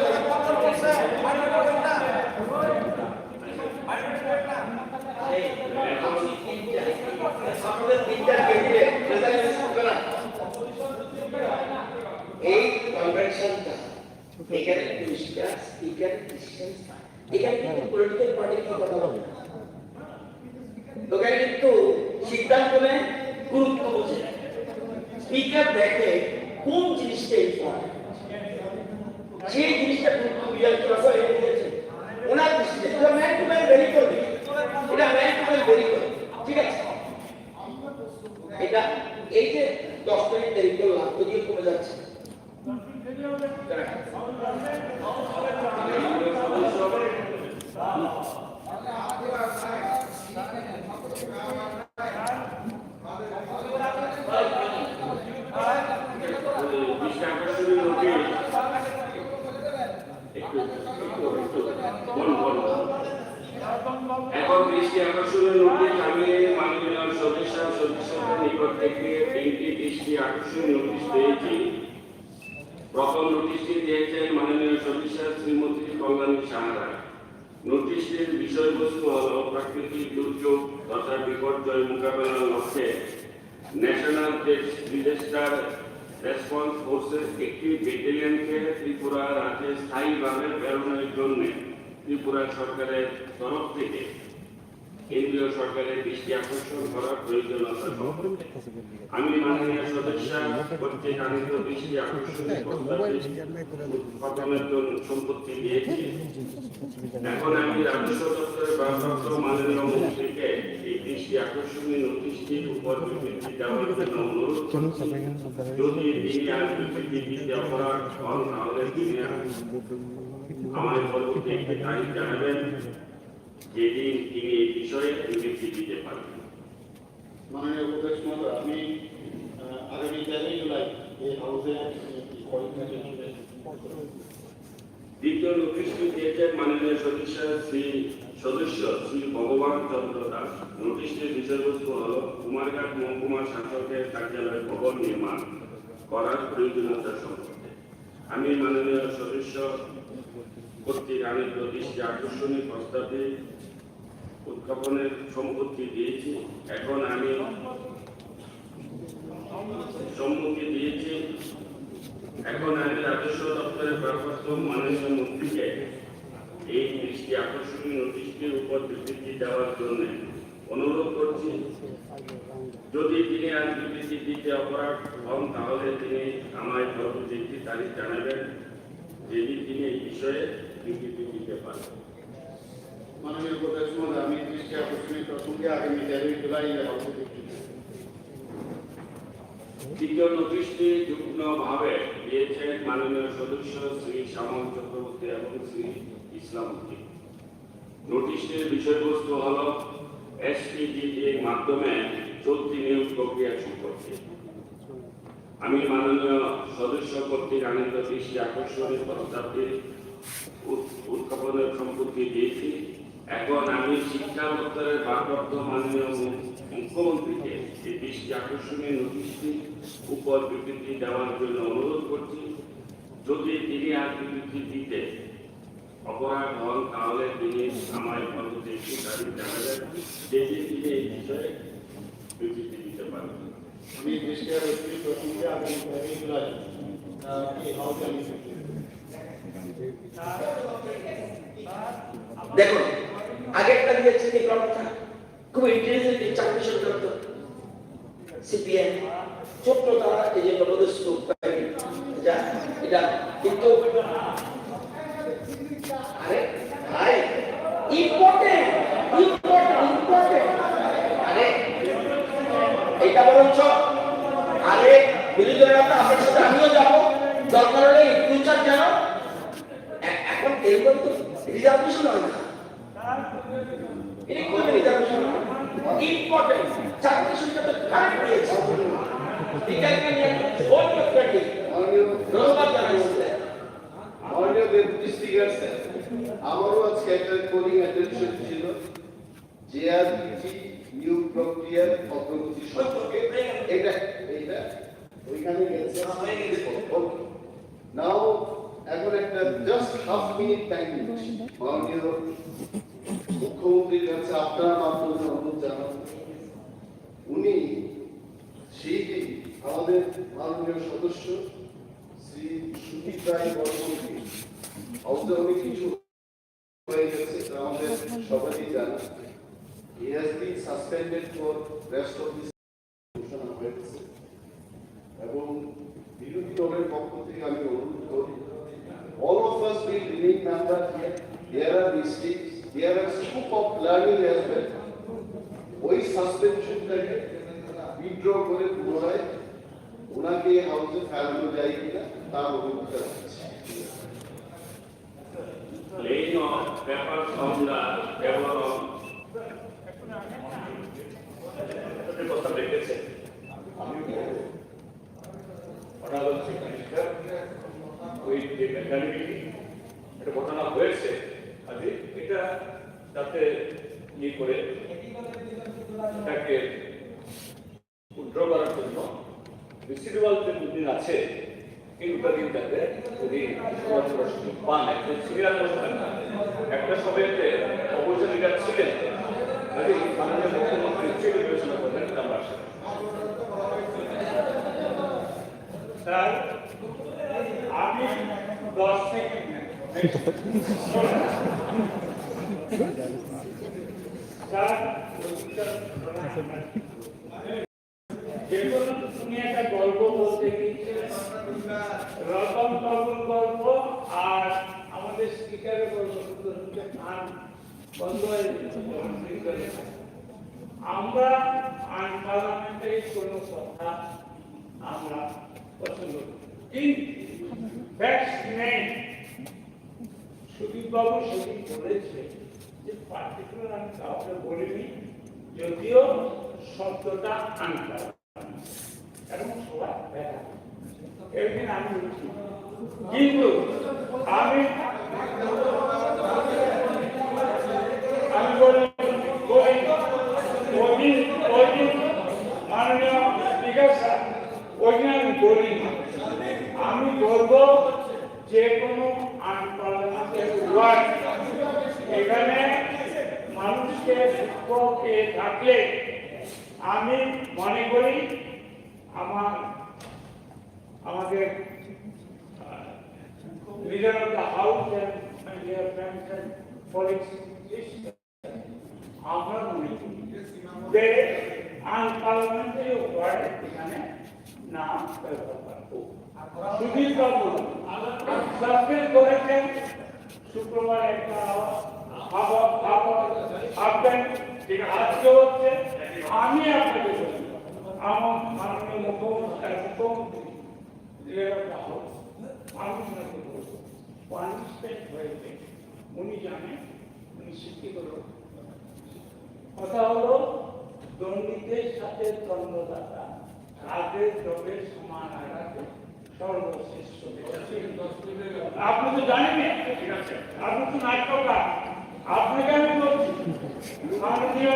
এই কনভেনশনটা এখানে স্পিকার ডিসিশন এখানে কিন্তু পলিটিক্যাল পার্টির কি কথা বলে না, ওখানে কিন্তু সিদ্ধান্ত নেয়, গুরুত্ব বোঝে। স্পিকার দেখে কোন জিনিসটা ইম্পর্টেন্ট, সেই জিনিসটা গুরুত্ব বিরাট করা হয়েছে ওনার দৃষ্টিতে। এটা ম্যান টু ম্যান ভেরি করবে, এটা ম্যান টু ম্যান ভেরি করবে, ঠিক আছে। এটা এই যে 10 মিনিট দেরি করলাম, যদিও কমে যাচ্ছে এখন দৃষ্টি আকর্ষণের নোটিশ আমি মাননীয় সদস্যদের নিকট থেকে 3টি দৃষ্টি আকর্ষণীয় নোটিশ পেয়েছি। প্রথম নোটিশটি দিয়েছেন মাননীয় সদস্য শ্রীমতী কল্যাণী সাহারা। নোটিশটির বিষয়বস্তু হল প্রাকৃতিক দুর্যোগ তথা বিপর্যয় মোকাবেলার লক্ষ্যে ন্যাশনাল ডিজাস্টার রেসপন্স ফোর্সের একটি ব্যাটালিয়নকে ত্রিপুরা রাজ্যে স্থায়ীভাবে প্রেরণের জন্য ত্রিপুরা সরকারের তরফ থেকে কেন্দ্রীয় সরকারের দৃষ্টি আকর্ষণ করার প্রয়োজনীয়তা সম্পর্কে আমি মাননীয় সদস্য কর্তৃক আনিত দৃষ্টি আকর্ষণের প্রথমের জন্য সম্পত্তি দিয়েছি। এখন আমি রাজস্ব দপ্তরের ভারপ্রাপ্ত মাননীয় মন্ত্রীকে এই দৃষ্টি আকর্ষণীয় নোটিশটির উপর বিবৃতি দেওয়ার জন্য অনুরোধ করছি। যদি তিনি আর বিবৃতি দিতে অপরাধ হন তাহলে তিনি আমাদের পরবর্তী একটি তারিখ জানাবেন যেদিন তিনি এই বিষয়ে বিবৃতি দিতে পারবেন। মাননীয় উপদেশ মহোদয়, আমি আগামী 13 জুলাই এই হাউসে দ্বিতীয় নোটিশটি দিয়েছেন মাননীয় সদস্য শ্রী ভগবান চন্দ্র দাস। নোটিশটির বিষয়বস্তু হল কুমারঘাট মহকুমা শাসকের কার্যালয় ভবন নির্মাণ করার প্রয়োজনীয়তা সম্পর্কে আমি মাননীয় সদস্য কর্তৃক আনিত দৃষ্টি আকর্ষণীয় প্রস্তাবে উত্থাপনের সম্পত্তি দিয়েছি। এখন আমি সম্মতি দিয়েছি। এখন আমি রাজস্ব দপ্তরের ভারপ্রাপ্ত মাননীয় মন্ত্রীকে এই দৃষ্টি আকর্ষণীয় নোটিশটির উপর বিবৃতি দেওয়ার জন্য অনুরোধ করছি, যদি তিনি আর বিবৃতি দিতে অপরাধ হন তাহলে তিনি আমায় পরবর্তী একটি তারিখ জানাবেন যেদিন তিনি এই বিষয়ে বিবৃতি দিতে পারবেন। মাননীয় উপদেশ মহোদয়, আমি দৃষ্টি আকর্ষণের প্রসঙ্গে আগামী 13 জুলাই দ্বিতীয় নোটিশটি যুগ্মভাবে দিয়েছেন মাননীয় সদস্য শ্রী শ্যামল চক্রবর্তী এবং শ্রী ইসলাম উদ্দিন। নোটিশটির বিষয়বস্তু হল এসপিজির মাধ্যমে চলতি নিয়োগ প্রক্রিয়া সম্পর্কে। আমি মাননীয় সদস্য কর্তৃক আনিত দৃষ্টি আকর্ষণের প্রস্তাবটি উত্থাপনের সম্পত্তি দিয়েছি। এখন আমি শিক্ষা দপ্তরের ভারপ্রাপ্ত মাননীয় মুখ্যমন্ত্রীকে এই দৃষ্টি আকর্ষণের নোটিশটি উপর বিবৃতি দেওয়ার জন্য অনুরোধ করছি। যদি তিনি আর বিবৃতি দিতে অপরাধ হন তাহলে তিনি আমার পরবর্তী একটি তারিখ জানাবেন যেদিন তিনি এই বিষয়ে বিবৃতি দিতে পারবেন। আমি দৃষ্টি আকর্ষণের প্রসঙ্গে আগামী 13 জুলাই দেখুন, আগেরটা দিয়েছে এই প্রবণতা খুব ইন্টেলিজেন্ট চাকরি শুরু করতো সিপিএম ছোট্ট তারা এই যে নবদস্য এটা কিন্তু আরে ভাই ইম্পর্টেন্ট আরে এটা বরঞ্চ আরে বিরোধী দলের আপনার সাথে আমিও যাবো, দরকার হলে ফিউচার জানো। এখন এরকম তো রিজার্ভেশন হয় না, এটা কোন রিজার্ভেশন ইম্পর্টেন্ট চাকরি সুবিধা তো কারেক্ট দিয়েছে। এটাকে নিয়ে ফোন করতে কি ধন্যবাদ জানাচ্ছি। মাননীয় ডেপুটি স্পিকার স্যার, আমারও আজকে একটা কোলিং অ্যাটেনশন ছিল জেআরপিজি নিয়োগ প্রক্রিয়ার অগ্রগতি সম্পর্কে। এটা ওইখানে গেছে। নাও এখন একটা জাস্ট হাফ মিনিট টাইম নিচ্ছি মাননীয় মুখ্যমন্ত্রীর কাছে আপনার মাধ্যমে অনুরোধ জানাবো, উনি সেই দিন আমাদের মাননীয় সদস্য শ্রী সুদীপ রায় বর্মনকে অবশ্য অনেক কিছু হয়ে গেছে আমাদের সবারই জানা। He has been suspended for rest of this ঘোষণা হয়েছে এবং বিরোধী দলের পক্ষ থেকে আমি অনুরোধ করি, all of us will remember here there are mistakes, there are scope of learning as well. ওই সাসপেনশনটাকে উইথড্র করে পুনরায় ওনাকে হাউসে ফেরানো যায় কিনা তার অভিজ্ঞতা আছে। Laying of papers on the table of প্রস্তাব রেখেছে। আমি ওই যে মেকানিক্যালি একটা ঘটনা হয়েছে আজকে এটা যাতে ইয়ে করে এটাকে উইথড্র করার জন্য রিসিভেবল যে দুদিন আছে এই দুটা দিন যাতে যদি পান একজন সিনিয়র একটা সময়তে অপরচুনিটি ছিলেন মাননীয় মুখ্যমন্ত্রী হিসেবে বিবেচনা করবেন আমরা স্যার। আমি 10 সেকেন্ড তুমি একটা গল্প বলতে রতন বাবুর গল্প আর আমাদের স্পিকারের গল্প বন্ধ হয়ে আমরা আনপার্লামেন্টারি কোনো কথা আমরা পছন্দ করি, কিন্তু ফ্যাক্টস নেই। সুদীপ বাবু সেদিন বলেছে যে পার্টিকুলার আমি কাউকে বলিনি, যদিও শব্দটা আনপার্লামেন্ট এবং সবাই দেখা একদিন আমি কিন্তু আমি বলি মাননীয় স্পিকার স্যার ওইদিন আমি বলি আমি বলবো যে কোনো আনপার্লামেন্টারি ওয়ার্ড এখানে মানুষকে শিক্ষকে থাকলে আমি মনে করি আমাদের leader of the house and my dear friends and colleagues, আমরা মনে করি the unparliamentary word এখানে নাম ব্যবহার করব। সুধীর বাবু সাসপেন্ড করেছেন শুক্রবার একটা ভাববেন আজকে হচ্ছে আমি আপনাকে বলি আমার মাননীয় মুখ্যমন্ত্রী আমি পানিশমেন্ট হয়েছে উনি জানেন উনি শিক্ষিত লোক কথা হলো দণ্ডিতের সাথে দণ্ডদাতা কাজের দ্রব্যের সমান আঘাতে সর্বশ্রেষ্ঠ আপনি তো জানেন ঠিক আছে আপনি তো নাট্যকার আপনাকে আমি বলছি মাননীয়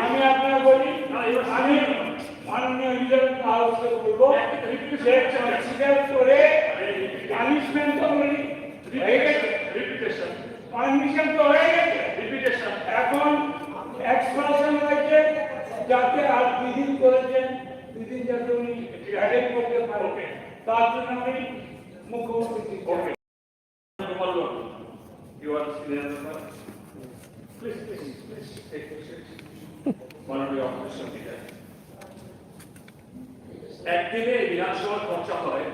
আমি আপনাকে বলি আমি মাননীয় রিজার্ভ হাউসকে বলবো স্বীকার করে পানিশমেন্ট তো বলি হয়ে গেছে পারমিশন তো হয়ে গেছে রিপিটেশন এখন এক্সপ্রেশন হয়েছে যাতে আর দুদিন করেছেন দুদিন যাতে উনি অ্যাটেন্ড করতে পারেন তার জন্য আমি মুখ্যমন্ত্রী ওকে you are clear sir please take your seat মাননীয় অফিসার বিদায় একদিনে বিধানসভা খরচা হয়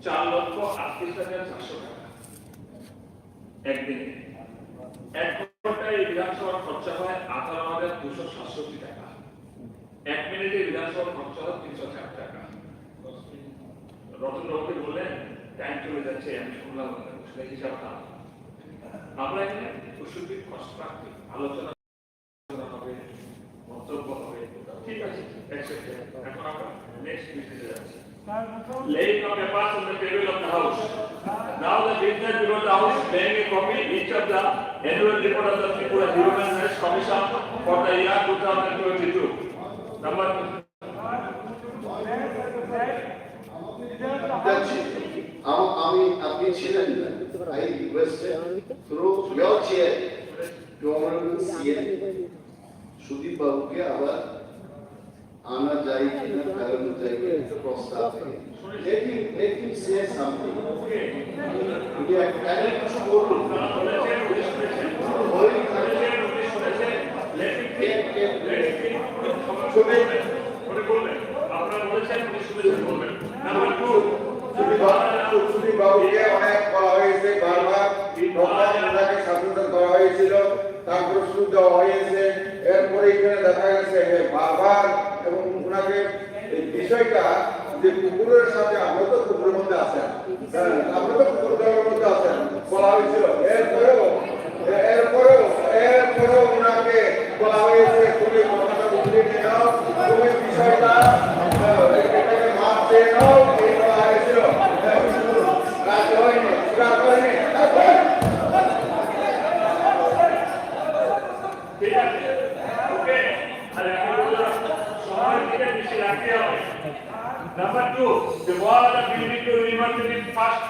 4,38,400 টাকা একদিনে এক ঘন্টায় বিধানসভার খরচা হয় 18,267 টাকা এক মিনিটে বিধানসভার খরচা হয় 304 টাকা রতনবাবুকে বললেন টাইম চলে যাচ্ছে আমি শুনলাম সেই হিসাবটা আমরা এখানে প্রসঙ্গিক কনস্ট্রাকটিভ আলোচনা হবে মন্তব্য হবে ঠিক আছে এখন আমরা নেক্সট মিটিংয়ে যাচ্ছি laying of papers on the table of the house. Now the business before the house laying a copy each of the annual report of the Tripura Human Rights Commission for the year 2022. Number আমি আপনি ছিলেন না I requested through your chair to honorable CM Sudip বাবুকে আবার আনা যায় কিনা কারণ যায় কিনা প্রস্তাব let him say something যদি একটা কিছু বলুন আপনারা বলেছেন বলবেন নাম্বার 2 সুদীপ বাবুকে অনেক বলা হয়েছে বারবার ওনাকে শাসন করা হয়েছিল তারপর সুযোগ দেওয়া হয়েছে এরপরে এখানে দেখা গেছে বারবার এবং ওনাকে এই বিষয়টা যে কুকুরের সাথে আমরা তো কুকুরের মধ্যে আছেন আমরা তো কুকুরের মধ্যে আছেন বলা হয়েছিল এরপরেও ওনাকে বলা হয়েছে তুমি কথাটা বুঝে নাও তুমি বিষয়টা এটাকে মাপ দিয়ে নাও এই বলা হয়েছিল রাজ হয়নি ঠিক আছে ওকে আর এখন সময় দিকে বেশি রাখতে হবে number 2 the wall of the building to university first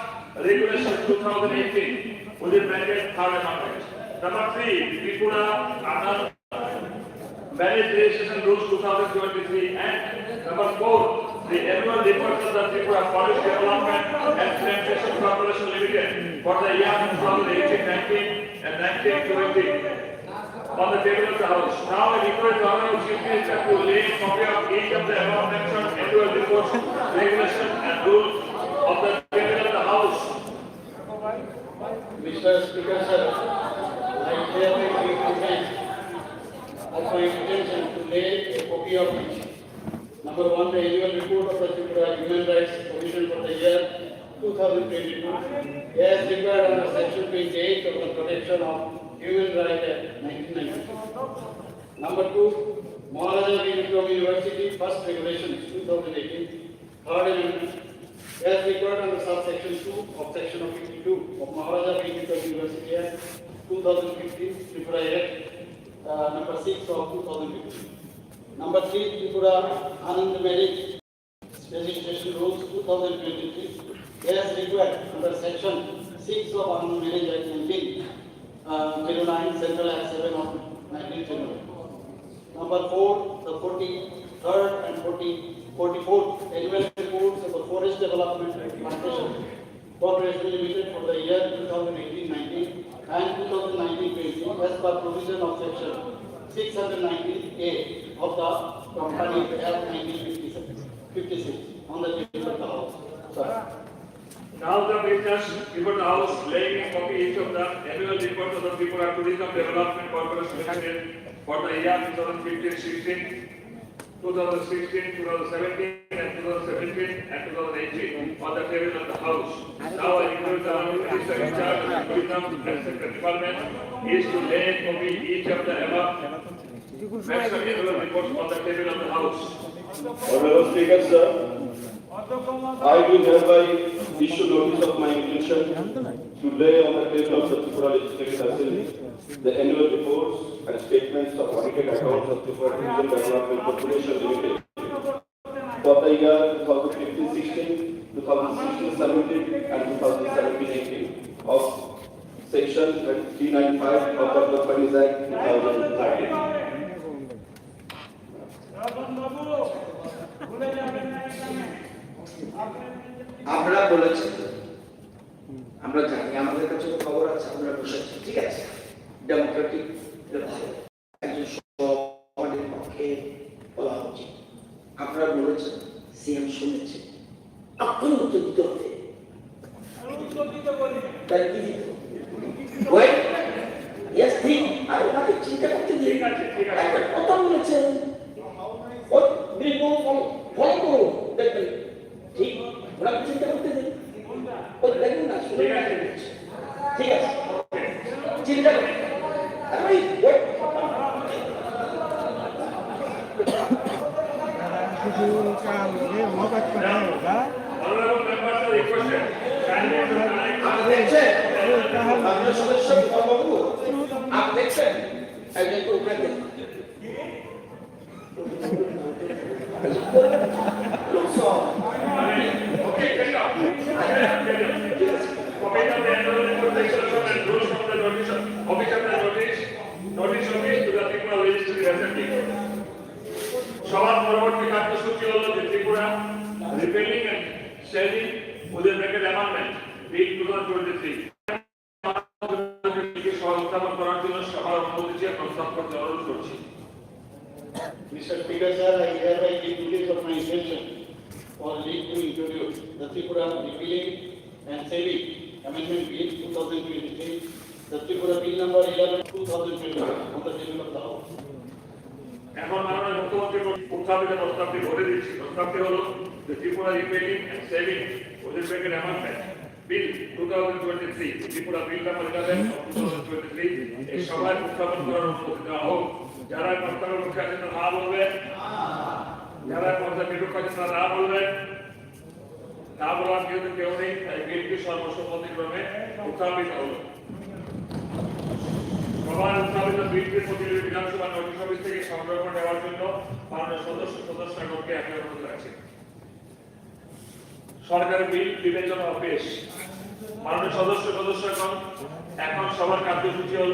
regulation 2018 within bracket third amendment number 3 Tripura Anal marriage registration rules 2023 and number 4 the annual report of the Tripura Forest Development and Plantation Corporation Limited for the year 2018-19 and 19-20 on the table of the house. Now I request the Honorable Chief Minister to lay a copy of each of the above mentioned annual reports, regulations and rules of the table of the house. Mr. Speaker, sir, I hereby give consent of my intention to lay a copy of each. Number 1, the annual report of the Tripura Human Rights Commission for the year 2022, as required under Section 28 of the Protection of Human Rights Act 1990. Number 2, Maharaja Vikram University First Regulations 2018, Third Amendment, as required under subsection 2 of Section 52 of Maharaja Vikram University Act 2015, Tripura Act number 6 of 2015. Number 3, Tripura Anand Marriage Registration Rules 2023, as required under Section 6 of Anand Marriage Act 1909, Central Act 7 of 1909. Number 4, the 43rd and 44th annual reports of the Forest Development Corporation Corporation Limited for the year 2018-19 and 2019-20 as per provision of section 619A of the Company Act 1956 on the table of the House. Sorry. Now the witness before the House laying a copy each of the annual report of the Tripura Tourism Development Corporation Limited for the year 2015-16, 2016, 2017 and 2017 and 2018 on the table of the House. Now I request the Honorable Minister in charge of the Tourism and Sector Department is to lay a copy each of the above mentioned annual reports on the table of the House. Honorable Speaker, sir, I do hereby issue notice of my intention to lay on the table of the Tripura Legislative Assembly the annual reports and statements of audited accounts of Tripura Tourism Development Corporation Limited for the year 2015-16, 2016-17 and 2017-18 of Section 395 of the Companies Act 2013. আমরা বলেছি, আমরা জানি, আমাদের কাছে তো খবর আছে, আমরা বসেছি, ঠিক আছে, ডেমোক্রেটিক একজন সমাজের পক্ষে বলা উচিত। আপনারা বলেছেন, সিএম শুনেছে, আপনার উত্তর দিতে হবে, তাই কি দিত? Yes, ঠিক, আর ওনাকে চিন্তা করতে দিন, একটা কথা বলেছেন, ওই বিলগুলো ফলো করুন, দেখবেন ঠিক, ওনাকে চিন্তা করতে দিন, ওই দেখুন না, শুনে ঠিক আছে, চিন্তা করুন। আপনার সদস্য কর্মবাবু, আপনি দেখছেন একজন উপরে সবার পরবর্তী কার্যসূচি হল যে ত্রিপুরা রিপেলিং এন্ড সেলিং ওদের ব্র্যাকেট অ্যামেন্ডমেন্ট বিল 2023 উত্থাপন করার জন্য সবার অনুমতি চেয়ে প্রস্তাব করতে অনুরোধ করছি। Mr. Speaker, sir, I hereby give notice of my intention for leave to introduce the Tripura Repealing and Saving Amendment Bill 2023, the Tripura Bill number 11/2021 on the table of the House. এখন মাননীয় মুখ্যমন্ত্রী উত্থাপিত প্রস্তাবটি ভোটে দিচ্ছি। প্রস্তাবটি হল যে ত্রিপুরা রিপেলিং এন্ড সেভিং ওদের bracket amendment bill 2023, Tripura bill number 11/2023 এই সভায় উত্থাপন করার অনুমতি দেওয়া হোক। যারা প্রস্তাবের পক্ষে আছেন তারা না বলবেন, যারা প্রস্তাবের বিপক্ষে আছেন তারা না বলবেন। না বলার যেহেতু কেউ নেই, তাই বিলটি সর্বসম্মতিক্রমে উত্থাপিত হল। সভায় উত্থাপিত বিলটির প্রতিনিধি বিধানসভা নোটিশ অফিস থেকে সংগ্রহ করে নেওয়ার জন্য মাননীয় সদস্যগণকে একই অনুরোধ রাখছি। সরকারি বিল বিবেচনা ও পেশ। মাননীয় সদস্যগণ, এখন সবার কার্যসূচি হল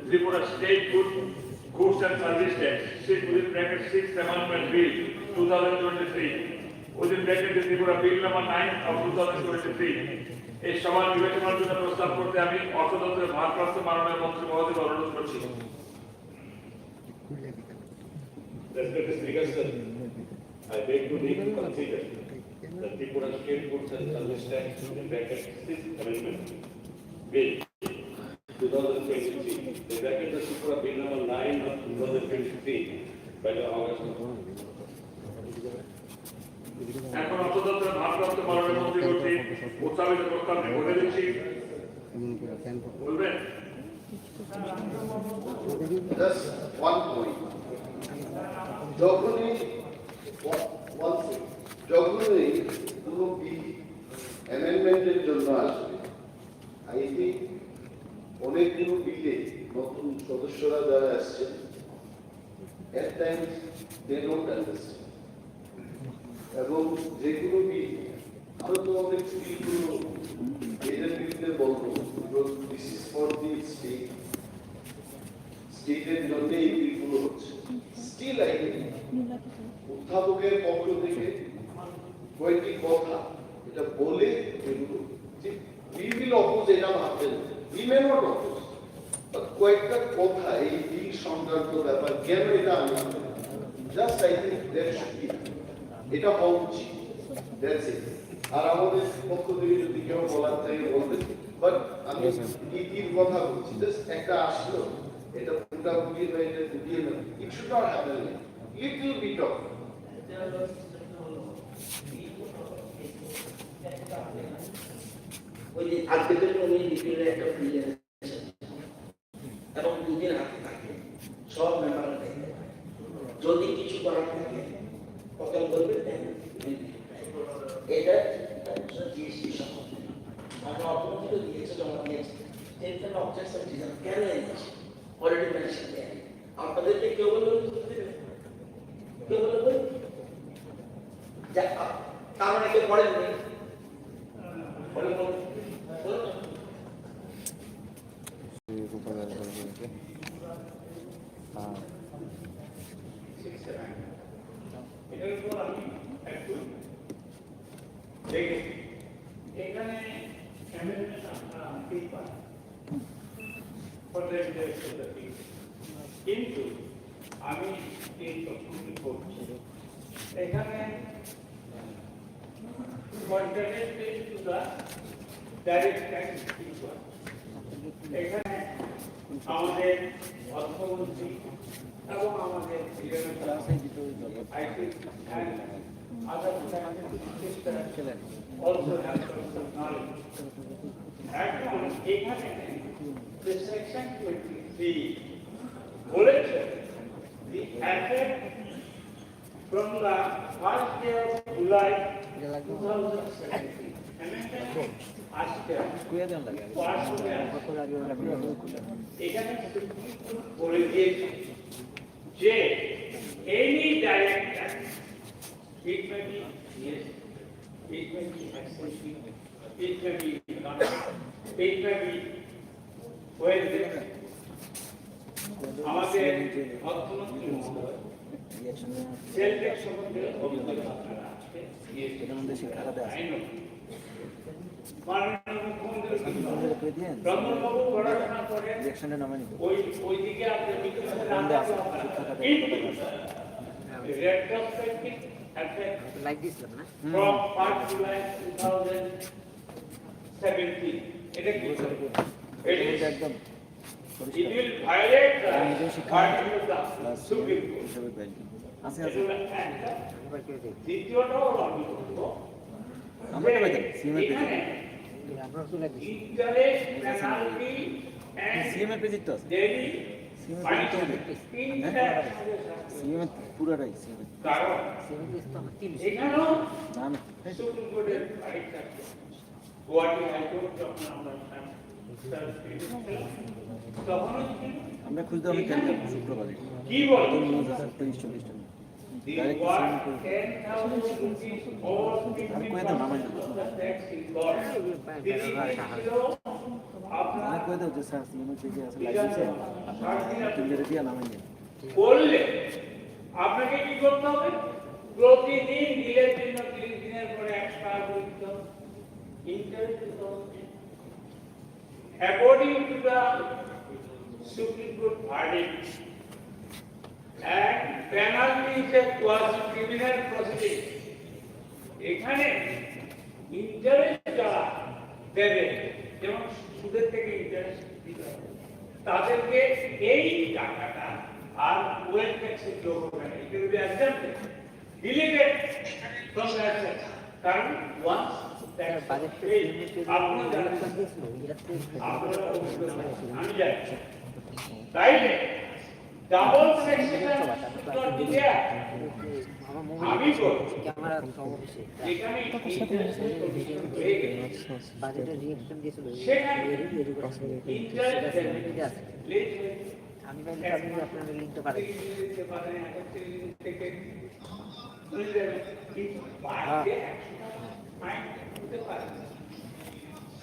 Tripura state goods and service tax (6 Amendment Bill 2023) within bracket Tripura bill number 9/2023 এই সভা বিবেচনার জন্য প্রস্তাব করতে আমি অর্থ দপ্তরের ভারপ্রাপ্ত মাননীয় মন্ত্রী মহোদয়কে অনুরোধ করছি। Respected Speaker, sir, I beg to reconsider the Tripura State Goods and Service Tax (6th Amendment) Bill 2023. The bracket the Tripura Bill number 9/2023 by the August. এখন অর্থ দপ্তরের ভারপ্রাপ্ত মাননীয় মন্ত্রী কর্তৃক উত্থাপিত প্রস্তাবটি বলে দিচ্ছি, বলবেন। Just one point. যখনই কোনো বিল অ্যামেন্ডমেন্টের জন্য আসবে, আই থিঙ্ক অনেকগুলো বিলে নতুন সদস্যরা যারা আসছেন, at times they don't understand. এবং যেগুলো বিল আমরা তো অনেক বিলগুলো এদের বিরুদ্ধে বলবো, দিস ইজ ফর দি স্টেটের জন্য এই বিলগুলো হচ্ছে। স্টিল আই উত্থাপকের পক্ষ থেকে কয়েকটি কথা এটা বলে এগুলো যে we will oppose এটা ভাববেন, we may not oppose, but কয়েকটা কথা এই বিল সংক্রান্ত ব্যাপার কেন এটা আনলাম, just I think that should be, এটা হওয়া উচিত, দ্যাটস ইট। আর আমাদের পক্ষ থেকে যদি কেউ বলার থাকে বলবেন, বাট আমি নীতির কথা বলছি, জাস্ট একটা আসলো এটা মোটামুটি হয়ে এটা দিয়ে না, it should not happen, little bit of ওই যে আজকের জন্য উনি ডিপিএল একটা ফিরে এবং দুদিন হাতে থাকে সব মেম্বাররা দেখে, যদি কিছু করার থাকে প্রথম বলবে এটা জিএসটি সম্পর্কে আমরা অর্থমন্ত্রী দিয়েছে, জমা দিয়েছে, এর অবজেকশন কেন এনেছে অলরেডি মেনশন দেয়, আপনাদেরকে কেউ বলবে কেউ বলবে যা তার মানে কেউ পড়েননি এটার উপর আমি একটু দেখেছি, এখানে কিন্তু আমি এই প্রশ্নটি করছি, এখানে এখানে আমাদের অর্থমন্ত্রী এবং আমাদের এখন এখানে সেকশন 23 বলেছে the effect from the first day of July 2017 এখানে বলে দিয়েছে যে any direct tax, it may be yes, it may be excessive, it may be economic, it may be well, আমাদের অর্থমন্ত্রী মহোদয় সেল ট্যাক্স সম্বন্ধে অভিজ্ঞতা আপনারা আজকে মাননীয় মুখ্যমন্ত্রী ব্রহ্মবাবু পড়াশোনা করেন ওইদিকে আপনি retrospective effect from 1 July 2017. এটা কি? It will violate the findings of the Supreme Court. দ্বিতীয়টাও আমি বলবো এখানে ইন্টারেস্ট পেনাল্টি এন্ড ডেইলি পুরোটাই কারণ এখানেও সুপ্রিম কোর্টের রাইট আছে, গুয়াহাটি হাইকোর্ট যখন আমরা আমরা খুঁজতে হবে কেন শুক্রবারে কি বল 30-40 জন ডাইরেক্ট কয়ে দাও যে স্যার সিএমএ থেকে আসলে লাগিয়েছে আপনারা দিয়ে নামাই দেন বললে আপনাকে কি করতে হবে? প্রতিদিন দিলের জন্য 30 দিনের পরে 1 টাকা করে দিতে হবে, ইন্টারেস্ট দিতে হবে। According to the Supreme Court verdict, and penalty is a quasi-criminal proceeding. এখানে ইন্টারেস্ট যারা দেবে, যেমন সুদের থেকে ইন্টারেস্ট দিতে হবে, তাদেরকে এই টাকাটা আর ওয়েলথ ট্যাক্সে যোগ হবে না। It will be exempted, deleted from the asset. কারণ once tax paid, আপনি জানেন, আপনারা আমি জানি, তাইলে ডাবল ট্যাক্সেশন দিতে আমি বলবো এখানে বাজেটের রিঅ্যাকশন দিয়েছিল আমি বলি আপনি আপনাদের লিংকটা পারেন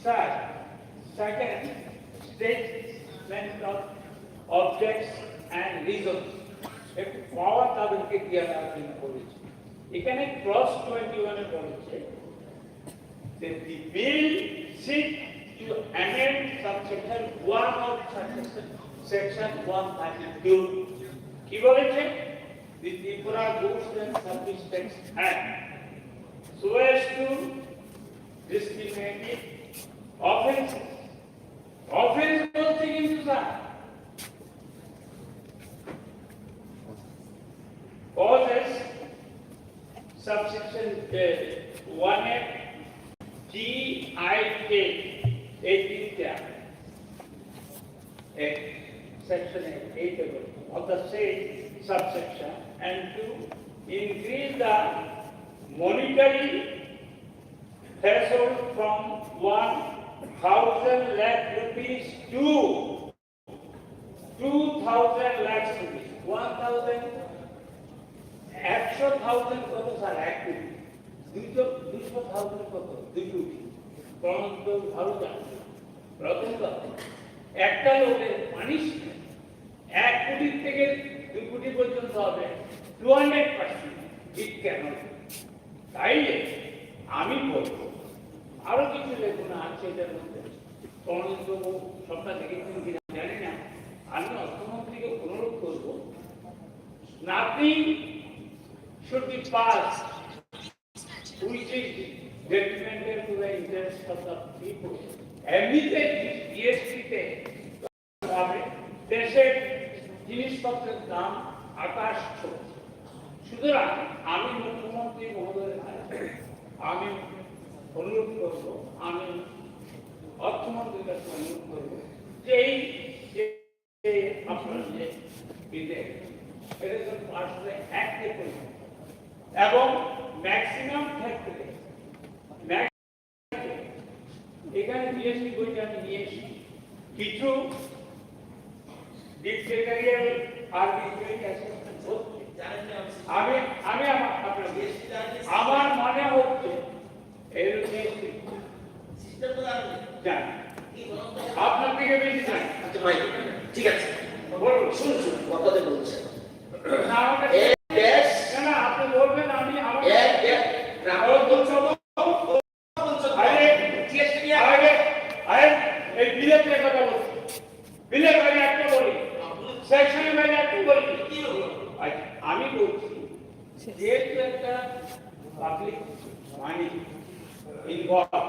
sir second statement of objects and reasons একটু পাওয়ার তাদেরকে দেওয়ার জন্য বলেছে। এখানে ক্লজ 21 এ বলেছে that the bill seeks to amend subsection 1 of section 132 কি বলেছে the Tripura Goods and Service Tax Act so as to discriminate offenses offense বলতে কিন্তু sir causes subsection 1 GIK 18 section 8 of the same subsection and to increase the monetary threshold from 1,000 lakh rupees to 2,000 lakh rupees. 1,000 100,000 কত sir এক কোটি 200,000 কত 2 কোটি পরন্ত ভালো জানেন প্রথম কথা একটা লোকের পানিশমেন্ট 1 কোটি থেকে 2 কোটি পর্যন্ত হবে 200% ইট কেন তাইলে আমি বলবো আরো কিছু লেখুন আছে এটার মধ্যে পরন্ত সবটা দেখেছেন কিনা জানি না আমি অর্থমন্ত্রীকে অনুরোধ করবো nothing should be passed which is detrimental to the interest of the people. এমনিতে জিএসটিতে দেশের জিনিসপত্রের দাম আকাশ ছোঁয় সুতরাং আমি মুখ্যমন্ত্রী মহোদয়ের কাছে আমি অনুরোধ করব আমি অর্থমন্ত্রীর কাছে অনুরোধ করব যে এই আপনার যে বিধেয়ক এটা আসলে একটি পরিমাণ এবং ম্যাক্সিমাম ক্ষেত্রে এখানে জিএসটি বইটা আমি নিয়ে এসেছি কিছু ডিক্টেরিয়াল আর আমি আমি আমার মানে হচ্ছে এর আপনার থেকে বেশি জানি ঠিক আছে বলুন শুনুন কথাতে বলছেন না আপনি বলবেন আমি আমার এই বিলের কথা বলছি বিলের বাইরে একটা বলি সেকশনের বাইরে একটা বলি আমি বলছি যেহেতু একটা public money involve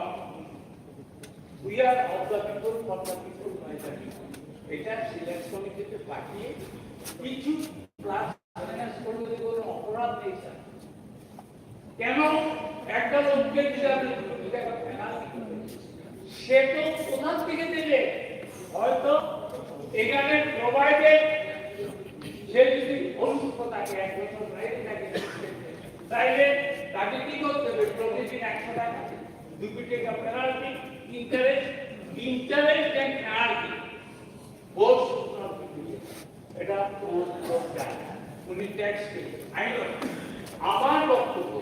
we are of the people for the people by the people এটা সিলেক্ট কমিটিতে পাঠিয়ে কিছু ক্লাস ফাইন্যান্স করলে কোনো অপরাধ নেই স্যার কেন একটা লোককে যদি আপনি 2 টাকা পেনাল্টি সে তো কোথা থেকে দেবে হয়তো এখানে প্রোভাইডেড সে যদি অসুস্থ থাকে 1 বছর বাইরে থাকে তাইলে তাকে কি করতে হবে প্রতিদিন 100 টাকা 2 টাকা penalty interest and penalty both এটা উনি ট্যাক্স আইন আমার বক্তব্য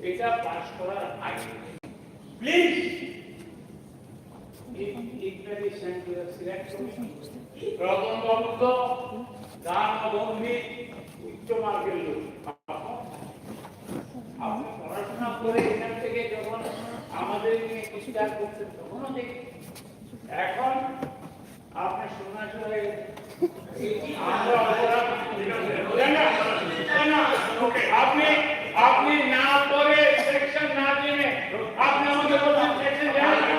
এটা পাস করার আগে প্লিজ প্রথম বক্তব্য দান বন্ধী উচ্চ মার্গের লোক আপনি পড়াশোনা করে এখান থেকে যখন আমাদের নিয়ে বিচার করছেন তখনও দেখি এখন আপনি সন্ন্যাসী হয়ে আপনি না পরে সেকশন না জেনে আপনি আমাকে বলছেন সেকশন জানেন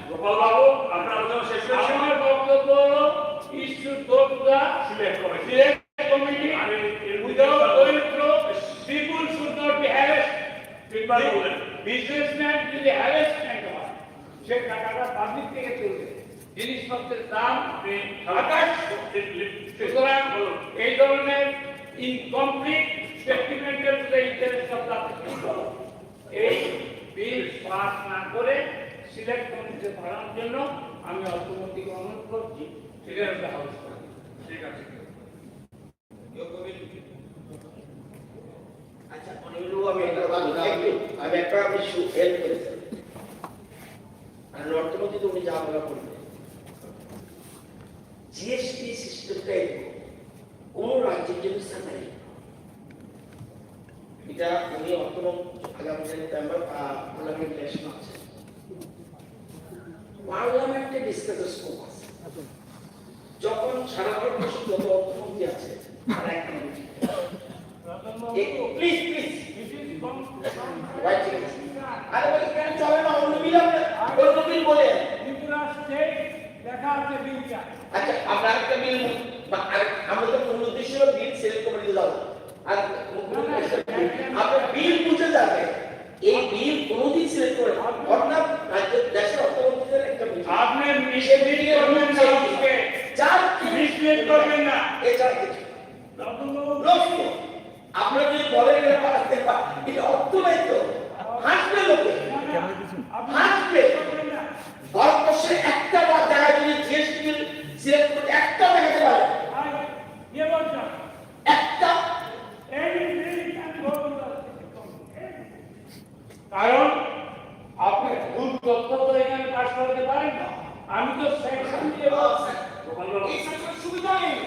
গোপাল বাবু আপনার আলোচনা শেষ করছি আমার বক্তব্য হলো ইস্যু দোটা সিলেক্ট কমিটি উইদাউট দরিদ্র people should not be harassed businessman যদি হ্যারাসমেন্ট হয় সে টাকাটা পাবলিক থেকে চলবে জিনিসপত্রের দাম আকাশ সুতরাং এই ধরনের ইনকমপ্লিট স্টেটমেন্টের to the interest of the people এই বিল পাস না করে সিলেক্ট কমিটিতে পাঠানোর জন্য আমি অর্থমন্ত্রীকে অনুরোধ করছি সেটা একটা হাউস ঠিক আছে আচ্ছা অনেকগুলো আমি একটা ইস্যু হেল্প করেছি আর অর্থমন্ত্রী তো উনি যা বলা করবেন জিএসটি সিস্টেমটা কোন রাজ্যের জন্য স্যালারি এটা উনি আগামী যে মেম্বার পার্লামেন্ট ইলেকশন আছে, পার্লামেন্টে ডিসকাসের স্কোপ আছে। যখন সারা ভারতবর্ষে যত অর্থমন্ত্রী আছে তারা একটা মিটিং, প্লিজ প্লিজ আরে ভাই কেন চলে না অন্য বিল অন্য বিল বলে দেখা আছে বিলটা। আচ্ছা আমরা একটা বিল আমরা তো মূল উদ্দেশ্য বিল সিলেক্ট করে দিতে যাবো আর আপনার বিল বুঝে যাবে এই বিল কোনোদিন সিলেক্ট করে অর্থাৎ রাজ্যের দেশের অর্থমন্ত্রীদের একটা আপনি মিসলিড করবেন না, চার মিসলিড করবেন না এই চার কিছু আপনারা যদি বলেন এটা অর্থ নাই তো হাসবে লোকে হাসবে। ভারতবর্ষের একটা জায়গায় যদি জিএসটি বিল সিলেক্ট করতে একটা দেখাতে পারে একটা, কারণ আপনি ভুল তথ্য তো এখানে পাস করতে পারেন না। আমি তো সেকশন দিয়ে এই সেকশন সুবিধা নেই।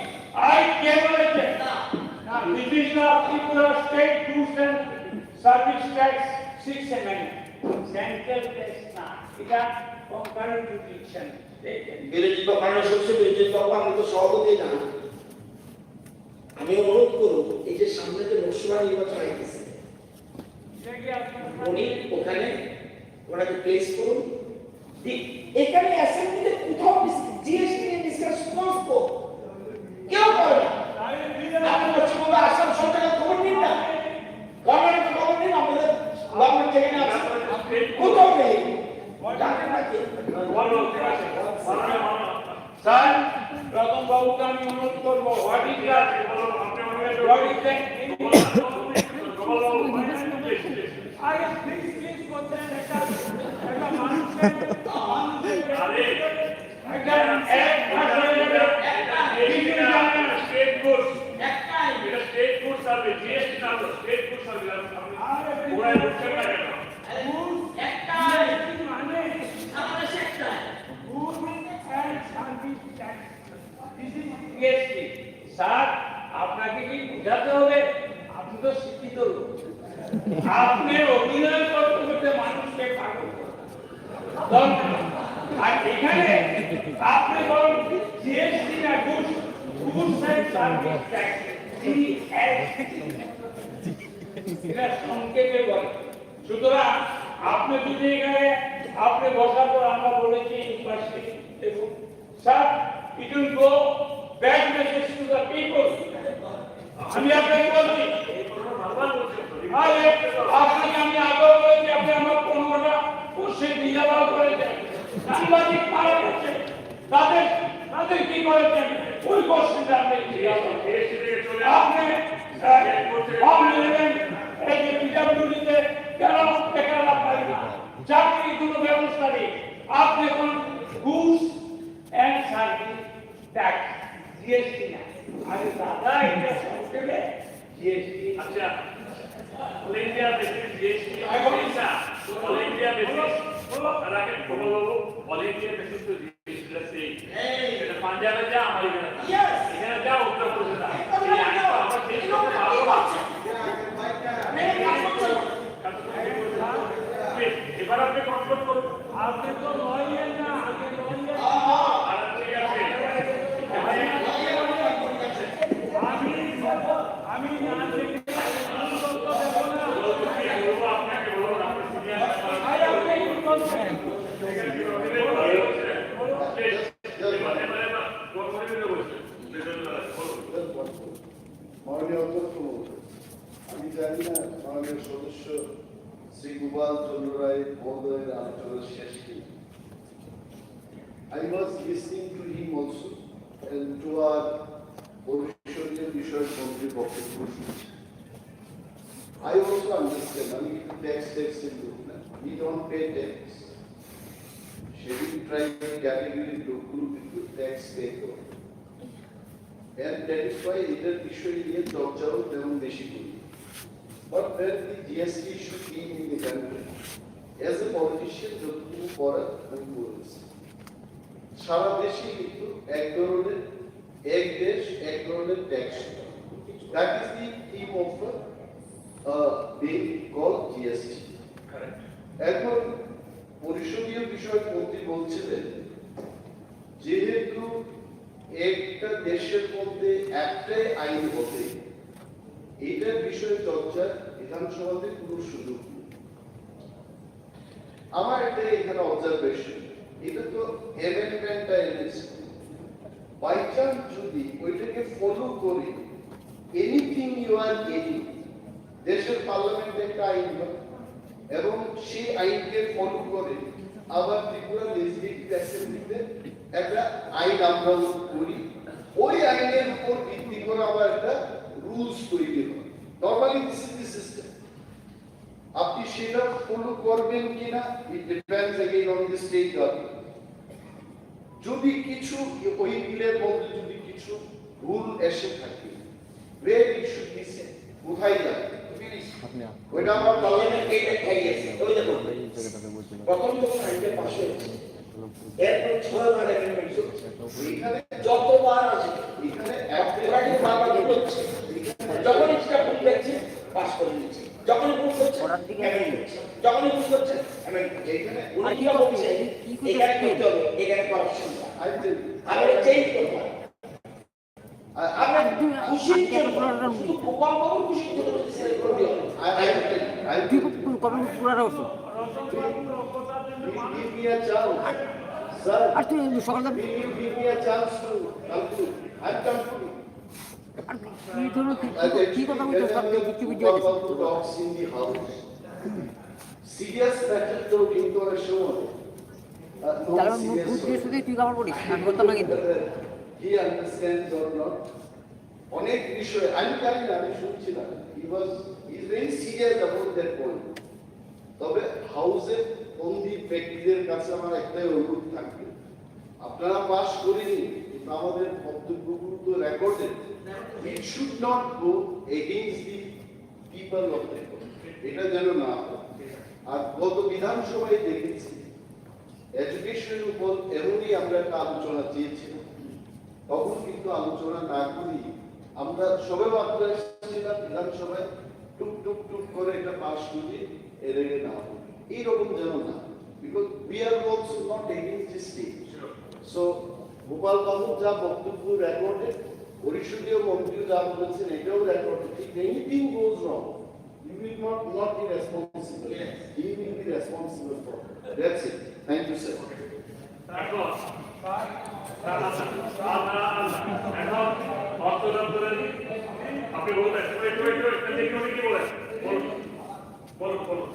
আই কে বলেছে না this is not Tripura state goods and service tax 6 amendment central tax না, এটা কনকারেন্ট জুডিকশন। বিরোধী পক্ষের সদস্য বিরোধী পক্ষ আমি তো সভাপতি না, আমি অনুরোধ করব এই যে সামনে যে লোকসভা নির্বাচন হইতেছে উনি ওখানে ওনাকে প্লেস করুন। এখানে অ্যাসেম্বলিতে কোথাও জিএসটি নিয়ে ডিসকাশন করবো কেউ করে না। আপনি পশ্চিমবঙ্গ আসাম সরকারের খবর নিন না, গভর্নমেন্টের খবর নিন, আমাদের গভর্নমেন্ট যেখানে আছে কোথাও নেই। জানেন না কি স্যার রতন বাবুকে আমি অনুরোধ করবো হোয়াট ইজ দ্যাট আরে প্লিজ প্লিজ করতে একটা মানুষের স্টেট কোর্স এটা স্টেট কোর্স সার্ভিস জিএসটি না তো স্টেট কোর্স সার্ভিস ওরা বুঝতে পারে না একটা মানে আমাদের একটা good and service tax this is GST. Sir আপনাকে কি বোঝাতে হবে? আপনি তো শিক্ষিত লোক, আপনি অভিনয় করতে করতে মানুষকে পাগল করেন। আর এখানে আপনি বলেন জিএসটি না গুডস এন্ড সার্ভিস ট্যাক্স এটা সংক্ষেপে বলে। সুতরাং আপনি যদি এখানে আপনি বসার পর আমরা বলেছি দেখুন sir it will go bad message to the people. আমি আপনাকে বলছি আপনাকে আমি আগেও বলেছি আপনি আমার 15টা কোশ্চেন ডিজাবাল করেছেন, সাংবাদিক মারা গেছে, তাদের কি করেছেন ওই কোশ্চেনটা আপনি নেবেন। এই যে পিডাব্লিউডিতে কেন বেকাররা পাই না, চাকরি কোনো ব্যবস্থা নেই। আপনি এখন goods and service tax GST না, আরে দাদা এটা সংক্ষেপে জিএসটি। আচ্ছা অল ইন্ডিয়া বেসিস জিএসটি পয়সা অল ইন্ডিয়া বেসিস আর আগে বলো অল ইন্ডিয়া বেসিস তো জিএসটি সেই এটা পাঞ্জাবে যা আমার এখানে যা উত্তর প্রদেশে যা এই আইন তো আমরা শেষ করতে পারবো না। এবার আপনি কন্ট্রোল করুন। আপনি তো লয়ের না, আগে লয়ের আর ঠিক আছে আমি না দেখে আপনাকে বলবো আপনি সিনিয়র মাননীয় অধ্যক্ষ আমি জানি না মাননীয় সদস্য শ্রী গোপাল চন্দ্র রায় মহোদয়ের আলোচনার শেষ কি। I was listening to him also and to our পরিষদীয় বিষয়ক মন্ত্রীর বক্তব্য শুনছি। I also understand, আমি কিন্তু ট্যাক্স লোক না, we don't pay tax. Scheduled tribe category লোকগুলো কিন্তু ট্যাক্স পে করে। And that is why এটার বিষয় নিয়ে চর্চাও তেমন বেশি করি। But when the GST issue came in the country, as a politician, যতটুকু করার আমি করেছি। সারা দেশে কিন্তু এক ধরনের এক দেশ এক ধরনের tax. That is the theme of the bill called GST. এখন পরিষদীয় বিষয় মন্ত্রী বলছিলেন যেহেতু একটা দেশের মধ্যে একটাই আইন হবে এটার বিষয়ে চর্চা বিধানসভাতে কোনো সুযোগ নেই। আমার একটা এখানে অবজারভেশন, এটা তো অ্যামেন্ডমেন্টটা এনেছে, বাই চান্স যদি ওইটাকে ফলো করে এনিথিং ইউ আর গেটিং, দেশের পার্লামেন্টে একটা আইন হয় এবং সেই আইনকে ফলো করে আবার ত্রিপুরা লেজিসলেটিভ অ্যাসেম্বলিতে একটা আইন আমরা করি, ওই আইনের উপর ভিত্তি করে আবার একটা রুলস তৈরি হয়। Normally this is the system. আপনি সেটা ফলো করবেন কিনা it depends again on the state government. যদি কিছু ওই বিলের মধ্যে যদি কিছু রুল এসে থাকে where it should be set, কোথায় যাবে ওইটা আমার পার্লামেন্টে খাইয়েছে। ওই দেখুন, প্রথম যখন আইনটা পাশ হয়েছে এরপর 6 বার অ্যামেন্ডমেন্ট হচ্ছে, যতবার আছে এখানে অপরাধী বারবার হচ্ছে, যখন এটা ভুল দেখছে পাস করে দিচ্ছে, যখন ভুল করছে অ্যামেন্ড হচ্ছে, যখন ভুল করছে অ্যামেন্ড হচ্ছে। এখানে উনি কি বলছে এখানে করতে হবে, এখানে করাপশন আমরা চেঞ্জ করব। আপনার খুশির জন্য শুধু গোপাল বাবুর খুশির জন্য সেটা করে দিও। give me a chance, sir. আর তুই সকালে Give me a chance to conclude. I'm concluding. কি ধরনের কি কথা বলছো সব কিছু বুঝতে পারছি। Talks in the house. Serious matter তো কিন্তু অনেক সময় কারণ মুখ বুঝতে শুধু তুই আমার বলিস আমি বলতাম না কিন্তু he understands or not. অনেক বিষয় আমি জানি না, আমি শুনছিলাম he is very serious about that point. তবে হাউসে বন্দি ব্যক্তিদের কাছে আমার একটাই অনুরোধ থাকবে, আপনারা পাস করেনি কিন্তু আমাদের বক্তব্যগুলো তো recorded, it should not go against the people of the এটা যেন না হয়। আর গত বিধানসভায় দেখেছি এডুকেশনের উপর এমনই আমরা একটা আলোচনা চেয়েছিলাম, তখন কিন্তু আলোচনা না করি আমরা সবে মাত্র এসেছিলাম বিধানসভায়, টুক টুক টুক করে এটা পাস করি এড়িয়ে না হবে এইরকম যেন না, because we are also not against this state. So Gopal babu যা বক্তব্য রেকর্ডেড, পরিষদীয় মন্ত্রী যা বলেছেন এটাও recorded, if anything goes wrong you will not be responsible, he will be responsible for it. That's it. Thank you, sir. এখন অর্থ দপ্তরের আপনি বলবেন কি বলেন বলুন।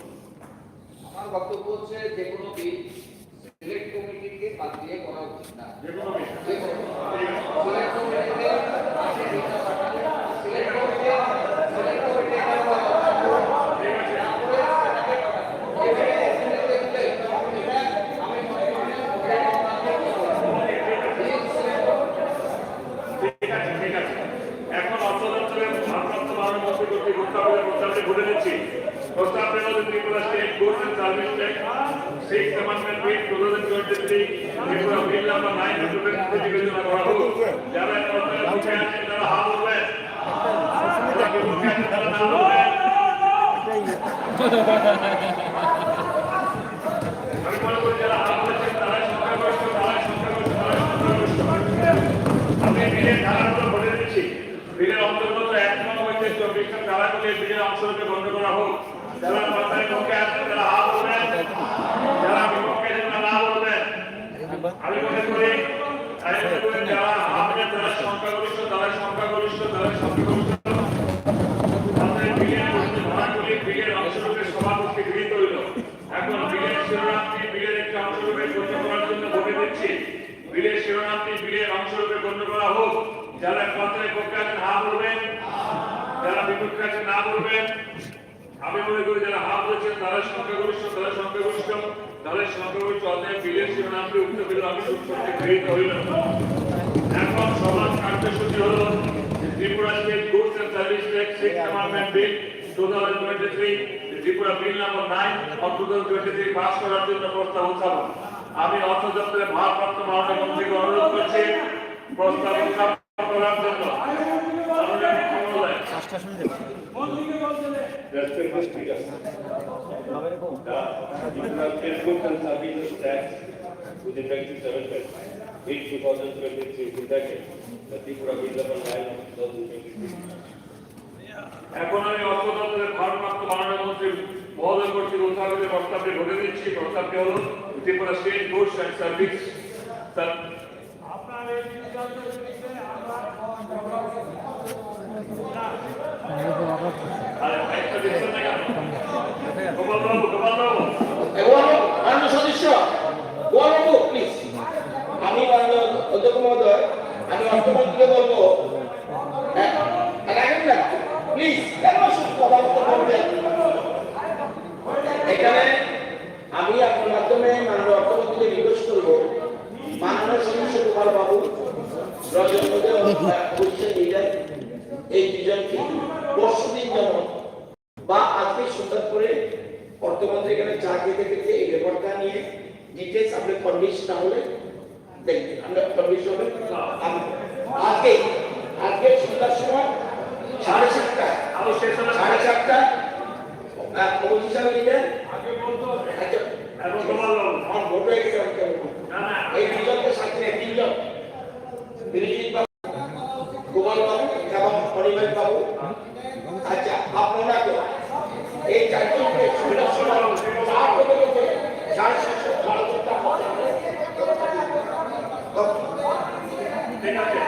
আমার বক্তব্য হচ্ছে যে কোনো বিল সিলেক্ট কমিটিকে বাদ দিয়ে করা উচিত না। যে কোনো বিল সিলেক্ট কমিটিতে ভুলে নিচ্ছি প্রস্তাবের মধ্যে Tripura state goods and service tax 6th amendment bill 2023 Tripura bill number 9 2023 বিবেচনা করা হোক। যারা মুখে আছেন তারা হাত উঠাবেন, যারা মুখে আছেন তারা না উঠাবেন। আমি মনে করি যারা হাত উঠেছেন তারাই সংখ্যাগরিষ্ঠ, আমি বিলের ধারাগুলো বলে দিচ্ছি। বিলের অন্তর্গত 1 নম্বর হইতে 24 নং ধারাগুলি বিলের অংশরূপে গণ্য করা হোক। যারা সরকারের পক্ষে আছেন তারা হাত উঠাবেন, যারা বিপক্ষে আছেন তারা না উঠাবেন। আমি মনে করি যারা হাত উঠাবেন তারা সংখ্যাগরিষ্ঠ, আমাদের বিলের ধারাগুলি বিলের অংশরূপে সভাপতি গৃহীত হইল। এখন বিলের শিরোনামটি বিলের একটি অংশরূপে গণ্য করার জন্য ভোটে দিচ্ছি। বিলের শিরোনামটি বিলের অংশরূপে গণ্য করা হোক। যারা পত্রের পক্ষে আছেন হাত উঠাবেন, যারা বিপক্ষে আছেন না বলবেন। আমি মনে করি যারা হাত উঠেছেন তারা সংখ্যাগরিষ্ঠ, অতএব বিলের শিরোনামটি উক্ত বিল আমি সুস্পষ্ট গৃহীত হইল। এখন সমাজ কার্যসূচি হল Tripura state goods and service tax 6th amendment bill 2023 Tripura bill number 9 of 2023 pass করার জন্য প্রস্তাব উত্থাপন। আমি অর্থ দপ্তরের ভারপ্রাপ্ত মাননীয় মন্ত্রীকে অনুরোধ করছি প্রস্তাব উত্থাপন করার জন্য। Respected speakers, the Facebook and services tax with effect to 7/8/2023 in bracket, the Tripura Development Line of 2023. এখন আমি অর্থ দপ্তরের ভারপ্রাপ্ত মাননীয় মন্ত্রী মহোদয় কর্তৃক উত্থাপিত প্রস্তাবটি ভোটে দিচ্ছি। প্রস্তাবটি হল Tripura state goods and service আপনার এই সিদ্ধান্তের বিরুদ্ধে আমরা মাননীয় সদস্য প্লিজ, আমি মাননীয় অধ্যক্ষ মহোদয়, আমি অর্থমন্ত্রীকে বলবো রাখেন না প্লিজ, কেন কথা বলবেন এখানে? আমি আপনার মাধ্যমে মাননীয় অর্থমন্ত্রীকে রিকোয়েস্ট করবো, মাননীয় সদস্য কুমার বাবু, রজত পজিশন লিডার, এই দুজনকে পরশুদিন যেমন বা আজকে সন্ধ্যা করে অর্থমন্ত্রী এখানে চা খেতে খেতে এই রেকর্ডটা নিয়ে ডিটেলস আপনি পাবলিশ না হলে দেখবেন, আমরা পাবলিশ হবে আজকে সন্ধ্যার সময় 7:30টায়, 7:30টায় পজিশন লিডার ভোট হয়ে গেছে, এই দুজনকে সাথে তিনজন বিরোধী গোপাল বাবু এবং পরিবার বাবু, আচ্ছা আপনারা এই চারজনকে ঠিক আছে।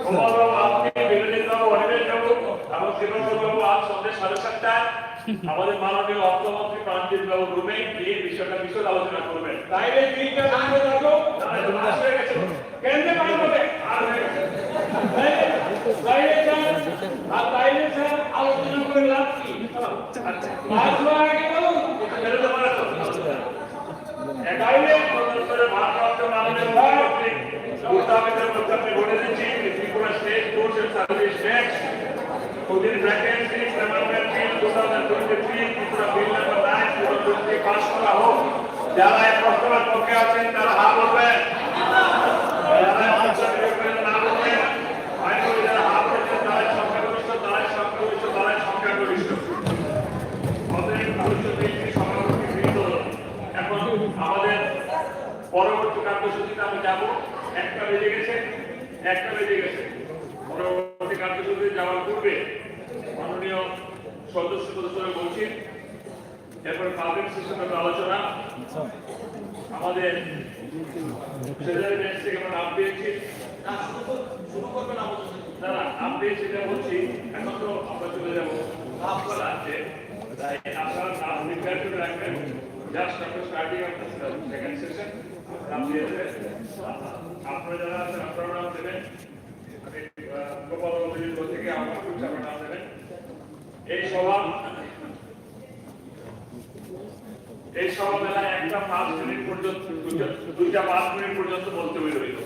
কুমারবাবু, আপনি বিরোধী বাবু, অনিমেষ বাবু এবং শ্রীনিবাস বাবু আজ সন্ধ্যে 7:30টায় আমাদের মাননীয় অর্থমন্ত্রী প্রাণজিৎ বাবু রুমে এই বিষয়টা বিশদ আলোচনা করবেন। তাইলে দিনটা জানতে থাকো, কেন্দ্রে কাজ হবে আর তাইলে স্যার আলোচনা করে লাভ কি? তাইলে ভারপ্রাপ্ত মাননীয় মুখ্যমন্ত্রী উত্থাপিতের প্রস্তাবটি ভোটে দিচ্ছি। Tripura state goods and service tax within bracket 6 Amendment Bill 2023 Tripura bill number 9 2023 pass করা হোক। যারা এই প্রস্তাবের পক্ষে আছেন তারা হাত তুলবেন, যারা এই প্রস্তাবের বিরুদ্ধে না বলবেন আমি বলি যারা হাত তুলছেন তারাই সংখ্যাগরিষ্ঠ, অতএব সংখ্যাগরিষ্ঠ। এখন আমাদের পরবর্তী কার্যসূচিতে আমি যাব। 1টা বেজে গেছে। পরবর্তী কার্যসূচিতে যাওয়ার পূর্বে মাননীয় সদস্যদের বলছি, এরপর পাবলিক সিস্টেমের আলোচনা। আমাদের সেজারি বেঞ্চ থেকে আমরা নাম পেয়েছি, নাম পেয়েছি এটা বলছি। এখন তো আমরা চলে যাবো আপনারা আছে, তাই আপনারা নাম প্রিপেয়ার করে রাখবেন। Just after starting of the second session আপনারা যারা আছেন আপনারা নাম দেবেন। গোপাল বাবুর থেকে আমার নাম দেবেন। এই সভা বেলা 1টা 5 মিনিট পর্যন্ত, 2টা 5 মিনিট পর্যন্ত বলতে রইল।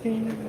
না